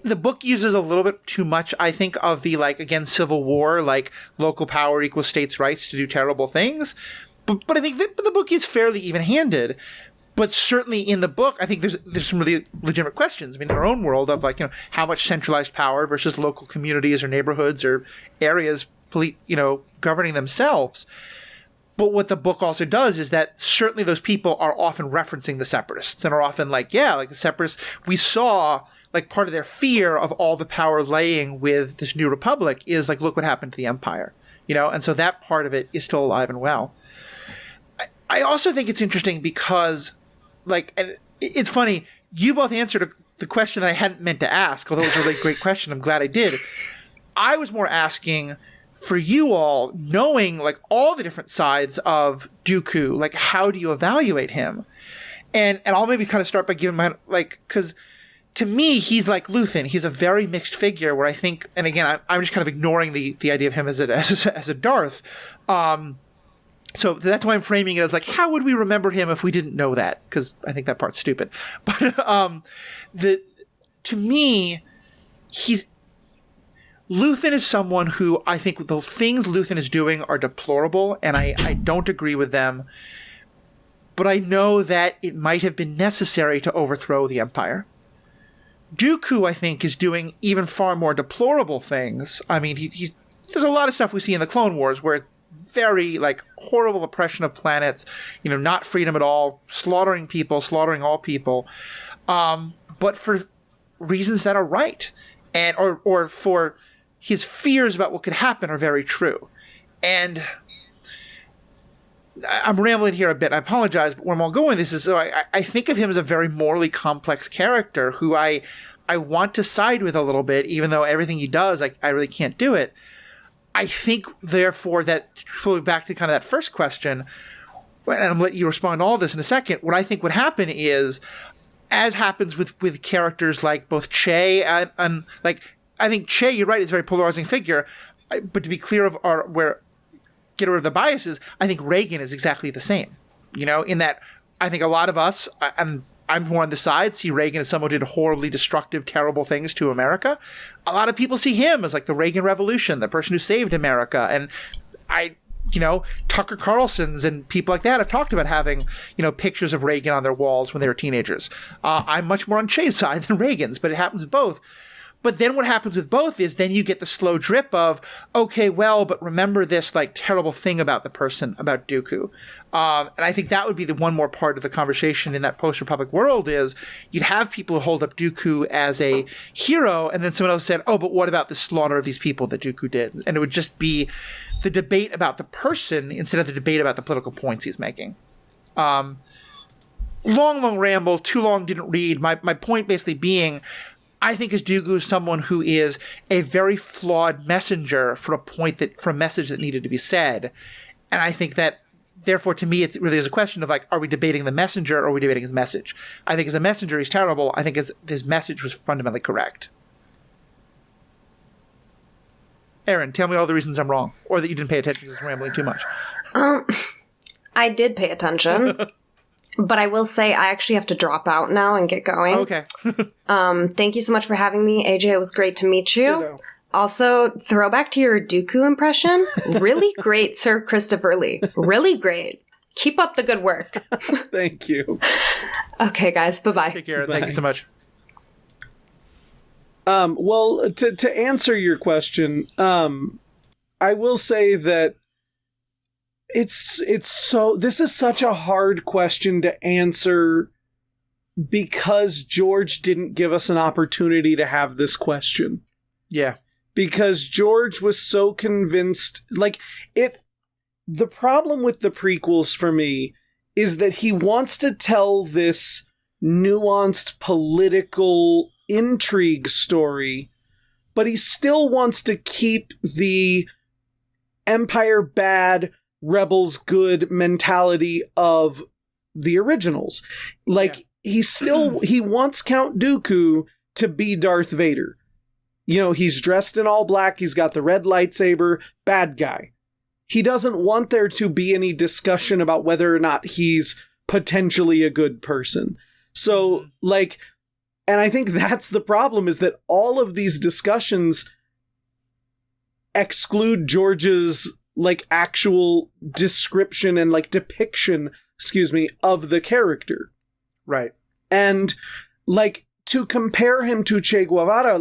the book uses a little bit too much, I think, of the, like, again, Civil War, like, local power equals states' rights to do terrible things. But I think that the book is fairly even-handed. But certainly in the book, I think there's some really legitimate questions. I mean, in our own world of, like, you know, how much centralized power versus local communities or neighborhoods or areas, you know, governing themselves. But what the book also does is that certainly those people are often referencing the Separatists and are often like, yeah, like the Separatists, we saw, like, part of their fear of all the power laying with this New Republic is, like, look what happened to the Empire, you know? And so that part of it is still alive and well. I also think it's interesting because, like, and it's funny. You both answered the question that I hadn't meant to ask, although it was a really great question. I'm glad I did. I was more asking for you all, knowing like all the different sides of Dooku, like how do you evaluate him? And I'll maybe kind of start by giving my, like, because to me, he's like Luthen. He's a very mixed figure where I think, and again, I'm just kind of ignoring the idea of him as a Darth. So that's why I'm framing it as like, how would we remember him if we didn't know that? Because I think that part's stupid. But to me, Luthen is someone who I think the things Luthen is doing are deplorable, and I don't agree with them. But I know that it might have been necessary to overthrow the Empire. Dooku, I think, is doing even far more deplorable things. I mean, there's a lot of stuff we see in the Clone Wars where very, like, horrible oppression of planets, not freedom at all, slaughtering people, slaughtering all people, but for reasons that are right, and or for his fears about what could happen are very true. And I'm rambling here a bit. I apologize, but where I'm going with this is, so I think of him as a very morally complex character who I want to side with a little bit, even though everything he does, I really can't do it. I think, therefore, that, back to kind of that first question, and I'm going to let you respond to all this in a second, what I think would happen is, as happens with characters like both Che and like, I think Che, you're right, is a very polarizing figure, but to be clear of get rid of the biases, I think Reagan is exactly the same. In that I think a lot of us, I'm more on the side, see Reagan as someone who did horribly destructive, terrible things to America. A lot of people see him as like the Reagan Revolution, the person who saved America. And Tucker Carlson's and people like that have talked about having, pictures of Reagan on their walls when they were teenagers. I'm much more on Che's side than Reagan's, but it happens with both. But then what happens with both is then you get the slow drip of, okay, well, but remember this like terrible thing about the person, about Dooku. And I think that would be the one more part of the conversation in that post-Republic world is you'd have people who hold up Dooku as a hero, and then someone else said, oh, but what about the slaughter of these people that Dooku did? And it would just be the debate about the person instead of the debate about the political points he's making. Long ramble, too long didn't read. My point basically being, I think as Dooku is someone who is a very flawed messenger for a message that needed to be said. And I think that, therefore, to me, it really is a question of like, are we debating the messenger or are we debating his message? I think as a messenger, he's terrible. I think his message was fundamentally correct. Erin, tell me all the reasons I'm wrong, or that you didn't pay attention to this rambling too much.
I did pay attention. But I will say I actually have to drop out now and get going.
Okay.
Thank you so much for having me, AJ. It was great to meet you.
Ditto.
Also, throwback to your Dooku impression. Really great, Sir Christopher Lee. Really great. Keep up the good work.
Thank you.
Okay, guys. Bye-bye.
Take care.
Bye.
Thank you so much.
Well, to answer your question, I will say that this is such a hard question to answer because George didn't give us an opportunity to have this question.
Yeah.
Because George was so convinced, the problem with the prequels for me is that he wants to tell this nuanced political intrigue story, but he still wants to keep the Empire bad, Rebels good mentality of the originals. He wants Count Dooku to be Darth Vader. He's dressed in all black, he's got the red lightsaber, bad guy. He doesn't want there to be any discussion about whether or not he's potentially a good person. So, and I think that's the problem, is that all of these discussions exclude George's actual description and depiction, of the character.
Right.
And to compare him to Che Guevara,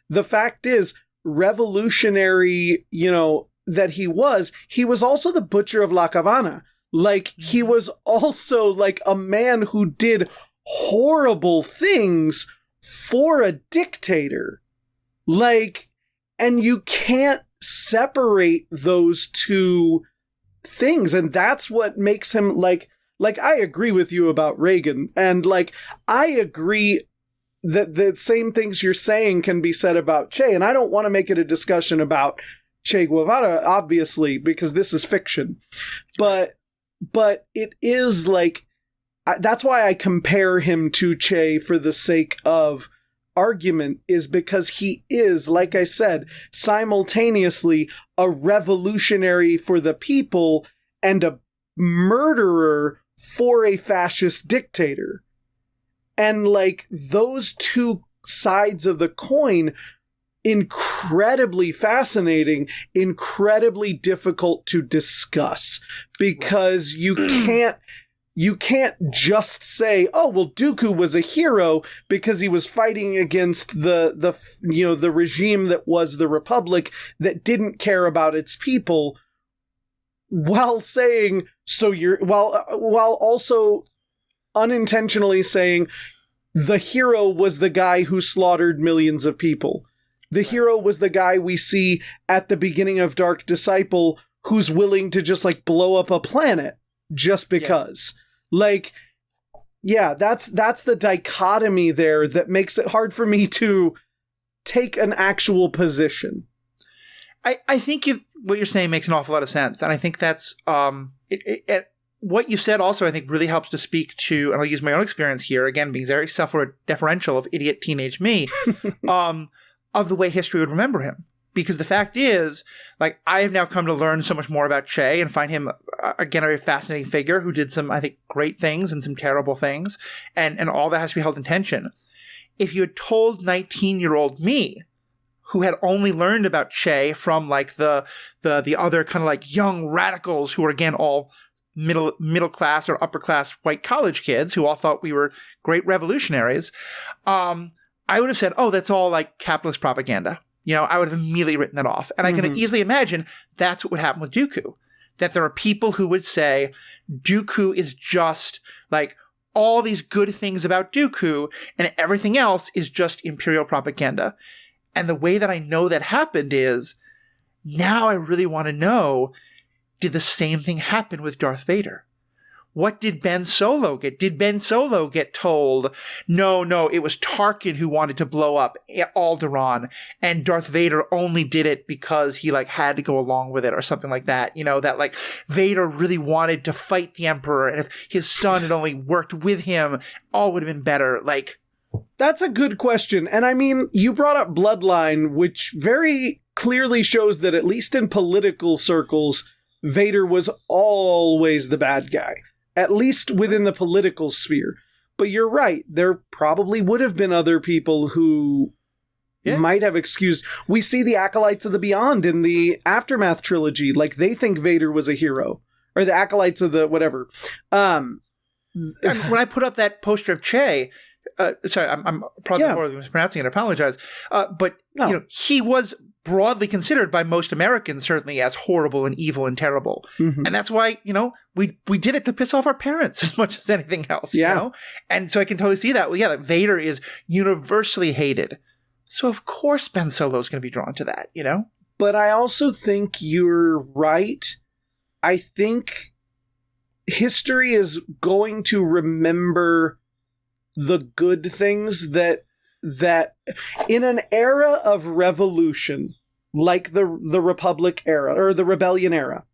the fact is, revolutionary, that he was also the butcher of La Habana. He was also a man who did horrible things for a dictator. And you can't separate those two things. And that's what makes him like, I agree with you about Reagan, and, like, I agree that the same things you're saying can be said about Che, and I don't want to make it a discussion about Che Guevara, obviously, because this is fiction. But it is, like, that's why I compare him to Che for the sake of argument, is because he is, like I said, simultaneously a revolutionary for the people and a murderer for a fascist dictator. And, like, those two sides of the coin, incredibly fascinating, incredibly difficult to discuss, because you can't just say, oh, well, Dooku was a hero because he was fighting against the regime that was the Republic that didn't care about its people, while saying, while also unintentionally saying the hero was the guy who slaughtered millions of people. The hero was the guy we see at the beginning of Dark Disciple who's willing to just, like, blow up a planet just because. Yeah. Like, yeah, that's the dichotomy there that makes it hard for me to take an actual position.
I think what you're saying makes an awful lot of sense. And I think that's what you said also, I think, really helps to speak to, and I'll use my own experience here, again, being very self-deferential of idiot teenage me, of the way history would remember him. Because the fact is, like, I have now come to learn so much more about Che and find him, again, a very fascinating figure who did some, I think, great things and some terrible things. And all that has to be held in tension. If you had told 19-year-old me, who had only learned about Che from, like, the other kind of, like, young radicals who were, again, all middle class or upper class white college kids who all thought we were great revolutionaries, I would have said, oh, that's all, like, capitalist propaganda. You know, I would have immediately written that off. And I can easily imagine that's what would happen with Dooku. That there are people who would say Dooku is just, like, all these good things about Dooku and everything else is just imperial propaganda. And the way that I know that happened is, now I really want to know, did the same thing happen with Darth Vader? What did Ben Solo get? Did Ben Solo get told, no, it was Tarkin who wanted to blow up Alderaan, and Darth Vader only did it because he, like, had to go along with it or something like that? You know, that, like, Vader really wanted to fight the Emperor, and if his son had only worked with him, all would have been better. Like,
that's a good question. And I mean, you brought up Bloodline, which very clearly shows that, at least in political circles, Vader was always the bad guy, at least within the political sphere. But you're right, there probably would have been other people who might have excused. We see the Acolytes of the Beyond in the Aftermath trilogy, like, they think Vader was a hero, or the Acolytes of the whatever.
When I put up that poster of Che, sorry, I'm probably mispronouncing it, I apologize, but no. You know, he was broadly considered by most Americans certainly as horrible and evil and terrible. Mm-hmm. And that's why, you know, we did it to piss off our parents as much as anything else, you know? And so I can totally see that. Well, yeah, like, Vader is universally hated. So of course Ben Solo is going to be drawn to that, you know?
But I also think you're right. I think history is going to remember the good things that in an era of revolution, like the Republic era or the Rebellion era,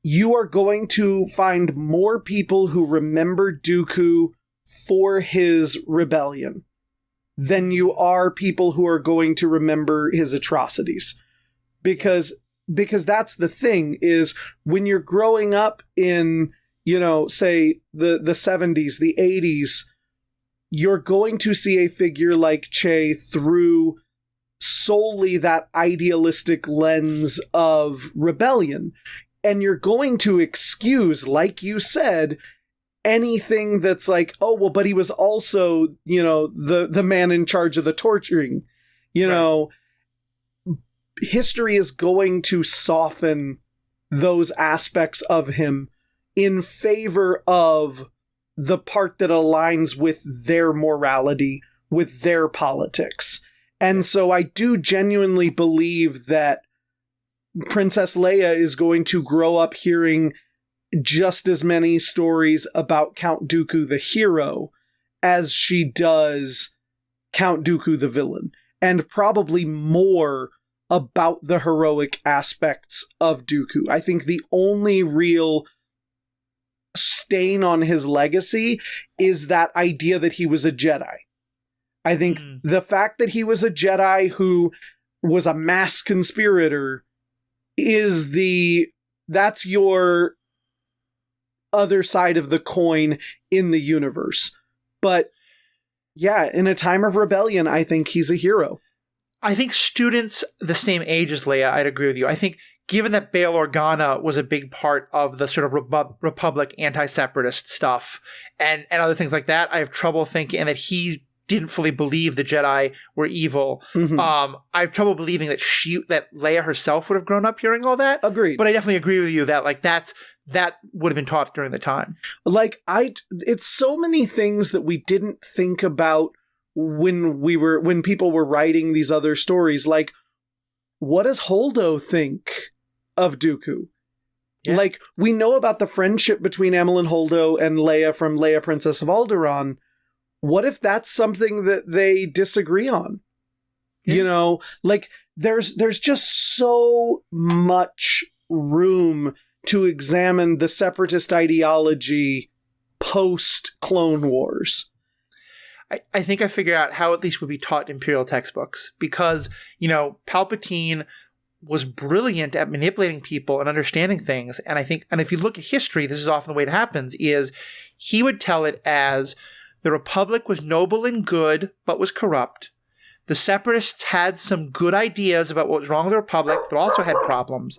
you are going to find more people who remember Dooku for his rebellion than you are people who are going to remember his atrocities. Because that's the thing, is when you're growing up in, you know, say the 70s, the 80s, you're going to see a figure like Che through solely that idealistic lens of rebellion. And you're going to excuse, like you said, anything that's like, oh, well, but he was also, you know, the man in charge of the torturing. You know, history is going to soften those aspects of him in favor of the part that aligns with their morality, with their politics. And so I do genuinely believe that Princess Leia is going to grow up hearing just as many stories about Count Dooku the hero as she does Count Dooku the villain, and probably more about the heroic aspects of Dooku. I think the only real stain on his legacy is that idea that he was a Jedi. I think the fact that he was a Jedi who was a mass conspirator that's your other side of the coin in the universe. But yeah, in a time of rebellion, I think he's a hero.
I think students the same age as Leia, I'd agree with you. I think given that Bail Organa was a big part of the sort of Republic anti-separatist stuff and other things like that, I have trouble thinking, and that he didn't fully believe the Jedi were evil. I have trouble believing that Leia herself would have grown up hearing all that.
Agreed.
But I definitely agree with you that that would have been taught during the time.
It's so many things that we didn't think about when people were writing these other stories. Like, what does Holdo think of Dooku? Yeah. Like, we know about the friendship between Emmeline Holdo and Leia from Leia, Princess of Alderaan. What if that's something that they disagree on? Yeah. You know, like, there's just so much room to examine the separatist ideology post-Clone Wars.
I think I figured out how at least would be taught in Imperial textbooks, because, Palpatine was brilliant at manipulating people and understanding things. And if you look at history, this is often the way it happens, is he would tell it as the Republic was noble and good, but was corrupt. The Separatists had some good ideas about what was wrong with the Republic, but also had problems.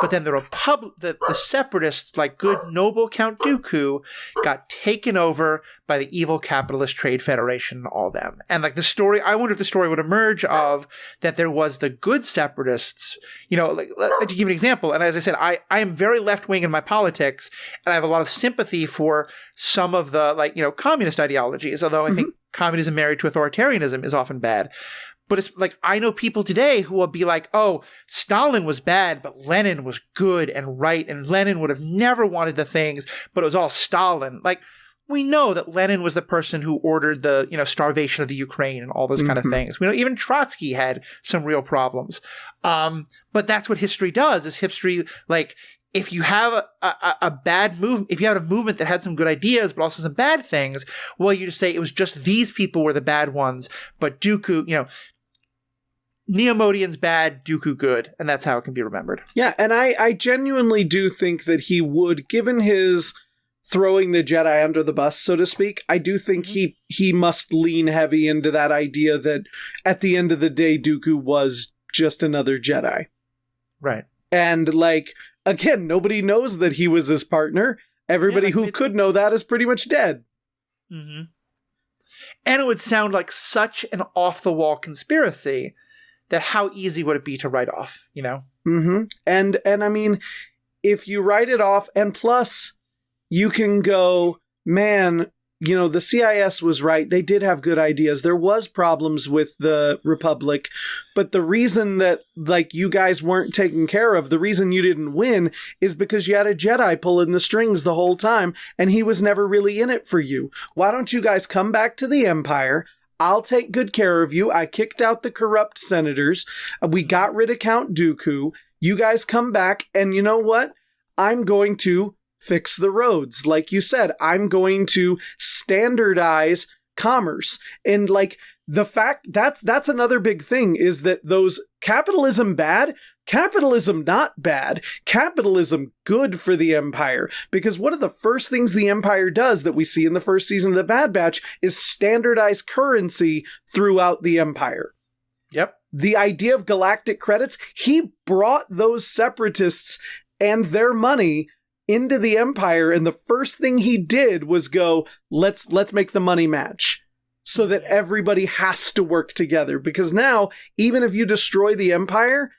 But then the Separatists, like good, noble Count Dooku, got taken over by the evil capitalist Trade Federation and all them. And like the story, I wonder if the story would emerge of that there was the good Separatists, to give an example. And as I said, I am very left-wing in my politics, and I have a lot of sympathy for some of the, communist ideologies, although I think communism married to authoritarianism is often bad. But it's like, I know people today who will be like, oh, Stalin was bad, but Lenin was good and right, and Lenin would have never wanted the things, but it was all Stalin. Like, we know that Lenin was the person who ordered the, starvation of the Ukraine and all those kind of things. We know even Trotsky had some real problems. But that's what history does, is history, like, if you have a bad movement, if you have a movement that had some good ideas, but also some bad things, well, you just say it was just these people were the bad ones, but Dooku, Neomodian's bad, Dooku good, and that's how it can be remembered.
Yeah, and I genuinely do think that he would, given his throwing the Jedi under the bus, so to speak, I do think he must lean heavy into that idea that at the end of the day, Dooku was just another Jedi.
Right.
And, again, nobody knows that he was his partner. Everybody who could know that is pretty much dead.
Mm-hmm. And it would sound like such an off-the-wall conspiracy that how easy would it be to write off,
Mm-hmm. And I mean, if you write it off, and plus, you can go, man, the CIS was right. They did have good ideas. There was problems with the Republic, but the reason that, you guys weren't taken care of, the reason you didn't win, is because you had a Jedi pulling the strings the whole time, and he was never really in it for you. Why don't you guys come back to the Empire? I'll take good care of you. I kicked out the corrupt senators. We got rid of Count Dooku. You guys come back, and you know what? I'm going to fix the roads. Like you said, I'm going to standardize commerce. And the fact that's another big thing, is that those capitalism bad, capitalism not bad, capitalism good for the Empire. Because one of the first things the Empire does that we see in the first season of The Bad Batch is standardize currency throughout the Empire.
Yep.
The idea of galactic credits, he brought those separatists and their money into the Empire, and the first thing he did was go, let's make the money match, so that everybody has to work together. Because now, even if you destroy the Empire,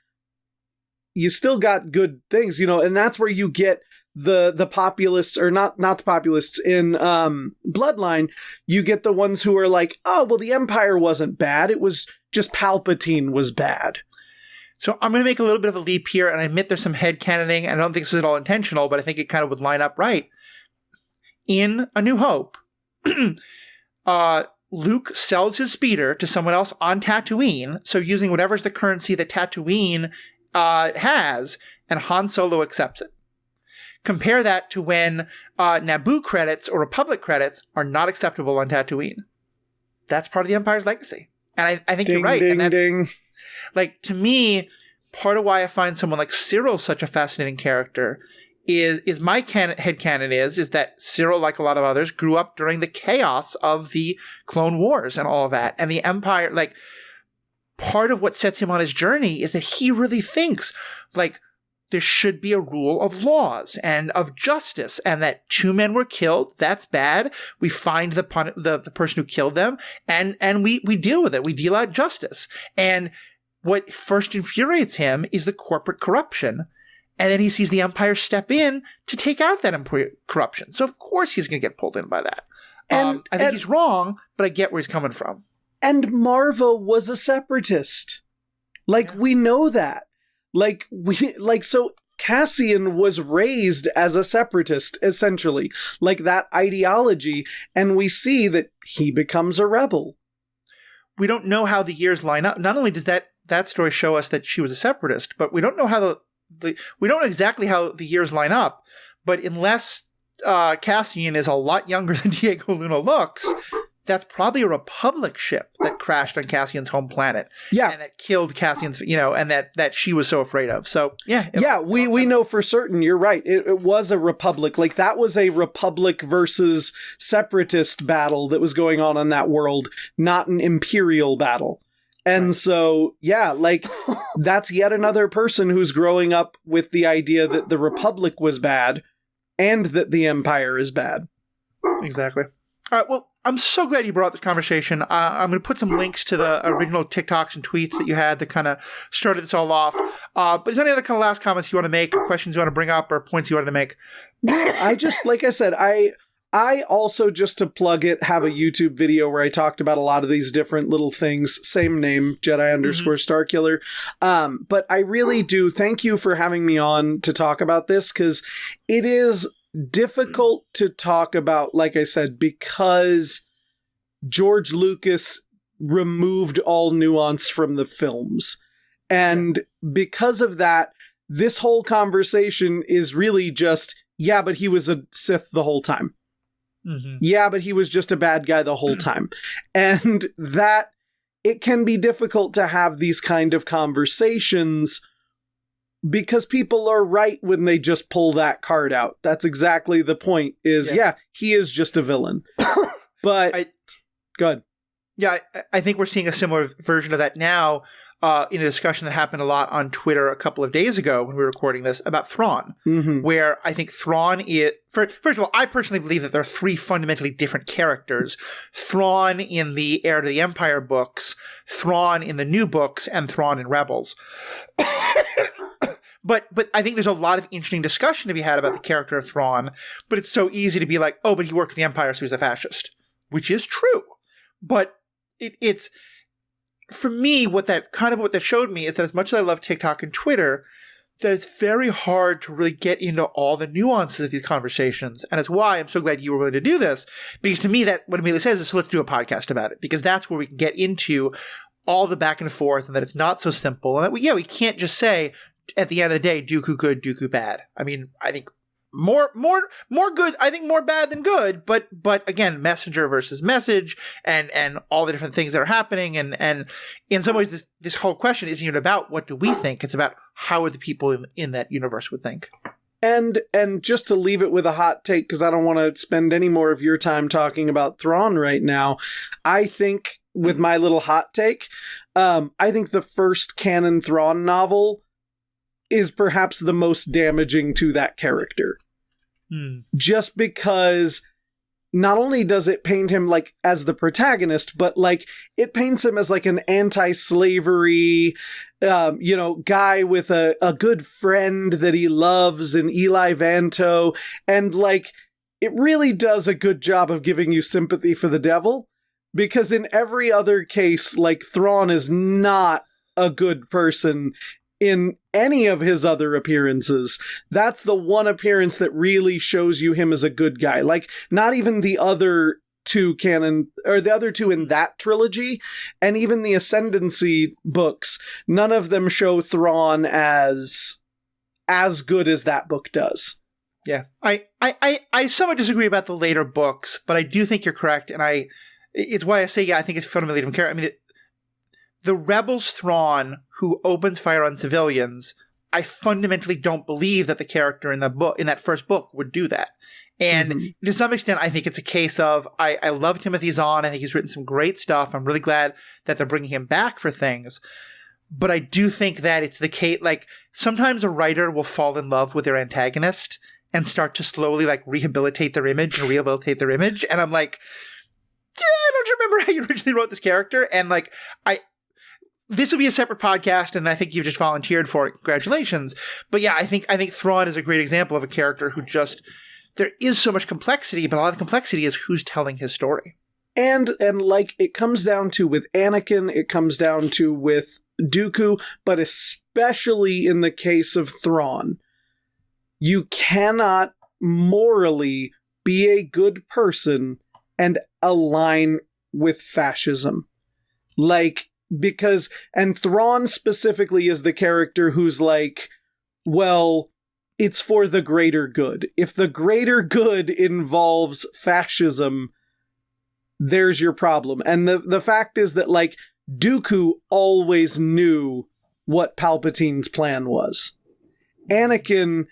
you still got good things, and that's where you get the populists, or not the populists in Bloodline. You get the ones who are like, oh, well, the Empire wasn't bad, it was just Palpatine was bad.
So I'm going to make a little bit of a leap here, and I admit there's some headcanoning, and I don't think this was at all intentional, but I think it kind of would line up right. In A New Hope, Luke sells his speeder to someone else on Tatooine, so using whatever's the currency that Tatooine has, and Han Solo accepts it. Compare that to when Naboo credits or Republic credits are not acceptable on Tatooine. That's part of the Empire's legacy. And I think
ding,
you're right.
Ding,
and that's,
ding.
like, to me, part of why I find someone like Cyril such a fascinating character is my headcanon is that Cyril, like a lot of others, grew up during the chaos of the Clone Wars and all of that. And the Empire, like, part of what sets him on his journey is that he really thinks, like, there should be a rule of laws and of justice, and that 2 men were killed. That's bad. We find the person who killed them, and we deal with it. We deal out justice. And what first infuriates him is the corporate corruption. And then he sees the Empire step in to take out that corruption. So of course he's going to get pulled in by that. I think he's wrong, but I get where he's coming from.
And Marva was a separatist. Like, we know that. So Cassian was raised as a separatist, essentially. Like, that ideology, and we see that he becomes a rebel.
We don't know how the years line up. Not only does that story show us that she was a separatist, but we don't know how we don't know exactly how the years line up. But unless Cassian is a lot younger than Diego Luna looks, that's probably a Republic ship that crashed on Cassian's home planet. Yeah. And that killed Cassian's, and that she was so afraid of. So, yeah.
Yeah, we know for certain, you're right. It was a Republic. Like, that was a Republic versus Separatist battle that was going on in that world, not an Imperial battle. And so, yeah, like, that's yet another person who's growing up with the idea that the Republic was bad and that the Empire is bad.
Exactly. All right, well, I'm so glad you brought this conversation. I'm going to put some links to the original TikToks and tweets that you had that kind of started this all off. But is there any other kind of last comments you want to make, or questions you want to bring up, or points you wanted to make?
I just, like I said, I also, just to plug it, have a YouTube video where I talked about a lot of these different little things. Same name, Jedi_Starkiller. But I really do thank you for having me on to talk about this, because it is difficult to talk about, like I said, because George Lucas removed all nuance from the films. And because of that, this whole conversation is really just, yeah, but he was a Sith the whole time. Mm-hmm. Yeah, but he was just a bad guy the whole time. And that it can be difficult to have these kind of conversations because people are right when they just pull that card out. That's exactly the point is, yeah he is just a villain. But good.
Yeah, I think we're seeing a similar version of that now in a discussion that happened a lot on Twitter a couple of days ago when we were recording this about Thrawn, where I think Thrawn is... First of all, I personally believe that there are 3 fundamentally different characters. Thrawn in the Heir to the Empire books, Thrawn in the new books, and Thrawn in Rebels. But I think there's a lot of interesting discussion to be had about the character of Thrawn, but it's so easy to be like, oh, but he worked for the Empire, so he's a fascist. Which is true. But it's... For me, what that showed me is that as much as I love TikTok and Twitter, that it's very hard to really get into all the nuances of these conversations. And that's why I'm so glad you were willing to do this. Because to me, that what Amelia says is, so let's do a podcast about it. Because that's where we can get into all the back and forth, and that it's not so simple. And that we can't just say, at the end of the day, Dooku good, Dooku bad. I mean, I think more good, I think more bad than good, but again, messenger versus message and all the different things that are happening. And in some ways, this whole question isn't even about what do we think. It's about how are the people in that universe would think.
And just to leave it with a hot take, because I don't want to spend any more of your time talking about Thrawn right now, I think with my little hot take, I think the first canon Thrawn novel is perhaps the most damaging to that character. Just because not only does it paint him like as the protagonist, but like it paints him as like an anti-slavery, guy with a good friend that he loves in Eli Vanto. And like, it really does a good job of giving you sympathy for the devil, because in every other case, like Thrawn is not a good person. in any of his other appearances. That's the one appearance that really shows you him as a good guy. Like, not even the other two canon, or the other two in that trilogy, and even the Ascendancy books, none of them show Thrawn as good as that book does.
Yeah. I somewhat disagree about the later books, but I do think you're correct, and it's why I say, yeah, I think it's fundamentally different character. I mean, the Rebels Thrawn who opens fire on civilians, I fundamentally don't believe that the character in that first book would do that. And to some extent, I think it's a case of, I love Timothy Zahn. I think he's written some great stuff. I'm really glad that they're bringing him back for things. But I do think that it's the case, like, sometimes a writer will fall in love with their antagonist and start to slowly, like, rehabilitate their image. And I'm like, don't you remember how you originally wrote this character? And, like, this will be a separate podcast, and I think you've just volunteered for it. Congratulations. But yeah, I think Thrawn is a great example of a character who just, there is so much complexity, but a lot of the complexity is who's telling his story.
And like, it comes down to with Anakin, it comes down to with Dooku, but especially in the case of Thrawn, you cannot morally be a good person and align with fascism. Like, because, and Thrawn specifically is the character who's like, well, it's for the greater good. If the greater good involves fascism, there's your problem. And the fact is that, like, Dooku always knew what Palpatine's plan was. Anakin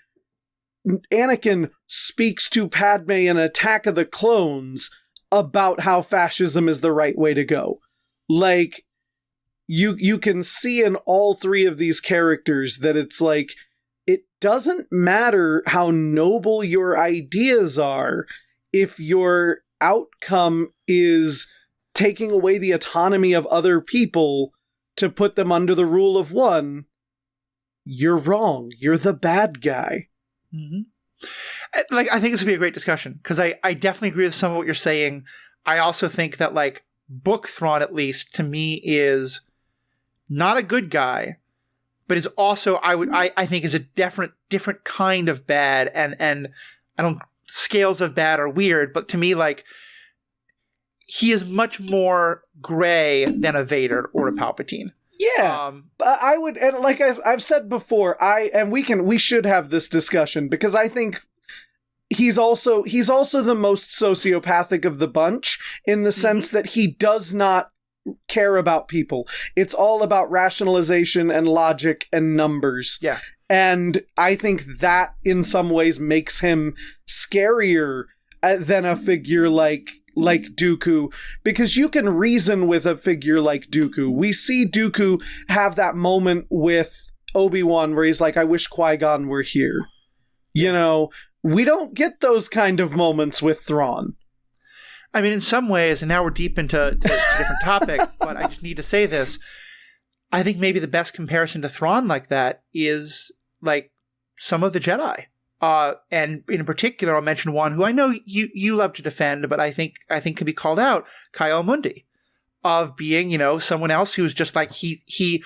speaks to Padme in Attack of the Clones about how fascism is the right way to go. Like, you can see in all three of these characters that it's like, it doesn't matter how noble your ideas are if your outcome is taking away the autonomy of other people to put them under the rule of one. You're wrong. You're the bad guy.
Mm-hmm. Like, I think this would be a great discussion, because I definitely agree with some of what you're saying. I also think that, like, Book Thrawn, at least, to me, is not a good guy, but is also, I think, is a different kind of bad, and I don't, scales of bad are weird, but to me, like, he is much more gray than a Vader or a Palpatine.
Yeah, I would, and like I've said before, we should have this discussion, because I think he's also the most sociopathic of the bunch, in the sense that he does not care about people. It's all about rationalization and logic and numbers.
Yeah.
And I think that in some ways makes him scarier than a figure like Dooku, because you can reason with a figure like Dooku. We see Dooku have that moment with Obi-Wan where he's like, I wish Qui-Gon were here. You know, we don't get those kind of moments with Thrawn.
I mean, in some ways, and now we're deep into a different topic, but I just need to say this. I think maybe the best comparison to Thrawn like that is, like, some of the Jedi. And in particular, I'll mention one who I know you love to defend, but I think can be called out, Kyle Mundi, of being, you know, someone else who's just like, he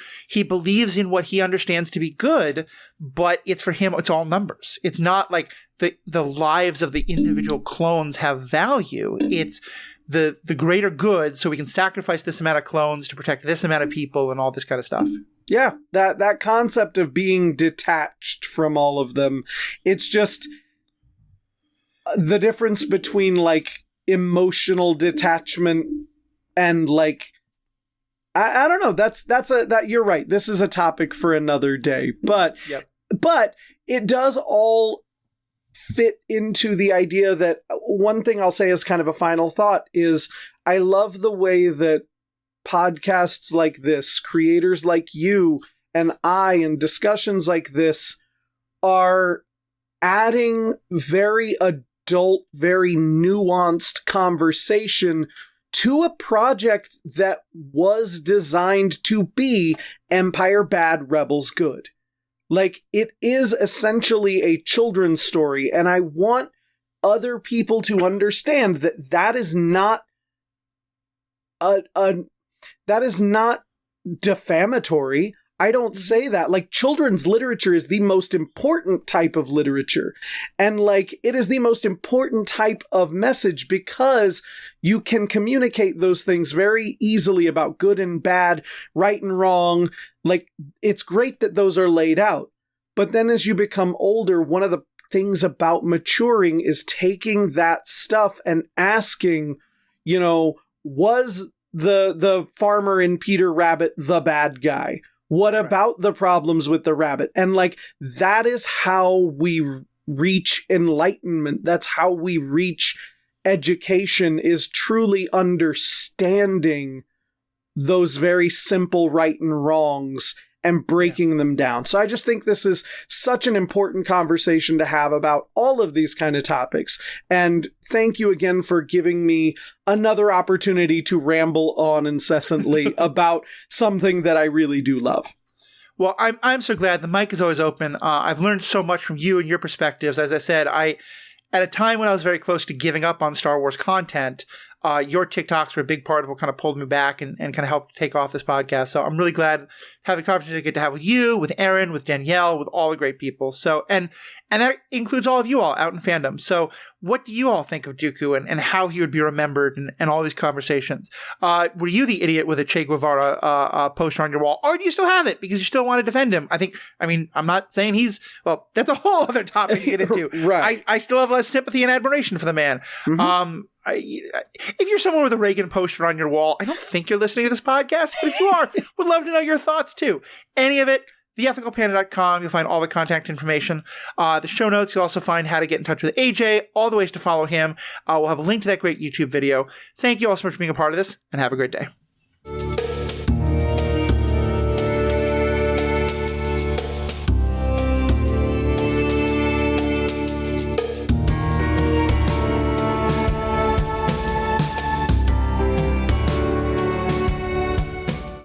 believes in what he understands to be good, but it's for him, it's all numbers. It's not like the lives of the individual clones have value. It's the greater good, so we can sacrifice this amount of clones to protect this amount of people and all this kind of stuff.
Yeah, that concept of being detached from all of them, it's just the difference between, like, emotional detachment and, like, I don't know, that's you're right. This is a topic for another day, but it does all fit into the idea that, one thing I'll say as kind of a final thought is, I love the way that podcasts like this, creators like you and I, and discussions like this are adding very adult, very nuanced conversation to a project that was designed to be Empire bad, Rebels good. Like, it is essentially a children's story, and I want other people to understand that that is not that is not defamatory. I don't say that. Like, children's literature is the most important type of literature. And like, it is the most important type of message because you can communicate those things very easily about good and bad, right and wrong. Like, it's great that those are laid out. But then as you become older, one of the things about maturing is taking that stuff and asking, you know, was the farmer in Peter Rabbit the bad guy? What about the problems with the rabbit? And like, that is how we reach enlightenment. That's how we reach education, is truly understanding those very simple right and wrongs and breaking them down. So I just think this is such an important conversation to have about all of these kind of topics. And thank you again for giving me another opportunity to ramble on incessantly about something that I really do love.
Well, I'm so glad. The mic is always open. I've learned so much from you and your perspectives. As I said, at a time when I was very close to giving up on Star Wars content, your TikToks were a big part of what kind of pulled me back and kind of helped take off this podcast. So I'm really glad having the conversation I get to have with you, with Erin, with Danielle, with all the great people. So, and that includes all of you all out in fandom. So what do you all think of Dooku and how he would be remembered and all these conversations? Were you the idiot with a Che Guevara poster on your wall, or do you still have it because you still want to defend him? I'm not saying that's a whole other topic to get into.
Right.
I still have less sympathy and admiration for the man. Mm-hmm. If you're someone with a Reagan poster on your wall, I don't think you're listening to this podcast, but if you are, would love to know your thoughts too. Any of it, theethicalpanda.com, you'll find all the contact information. The show notes, you'll also find how to get in touch with AJ, all the ways to follow him. We'll have a link to that great YouTube video. Thank you all so much for being a part of this, and have a great day.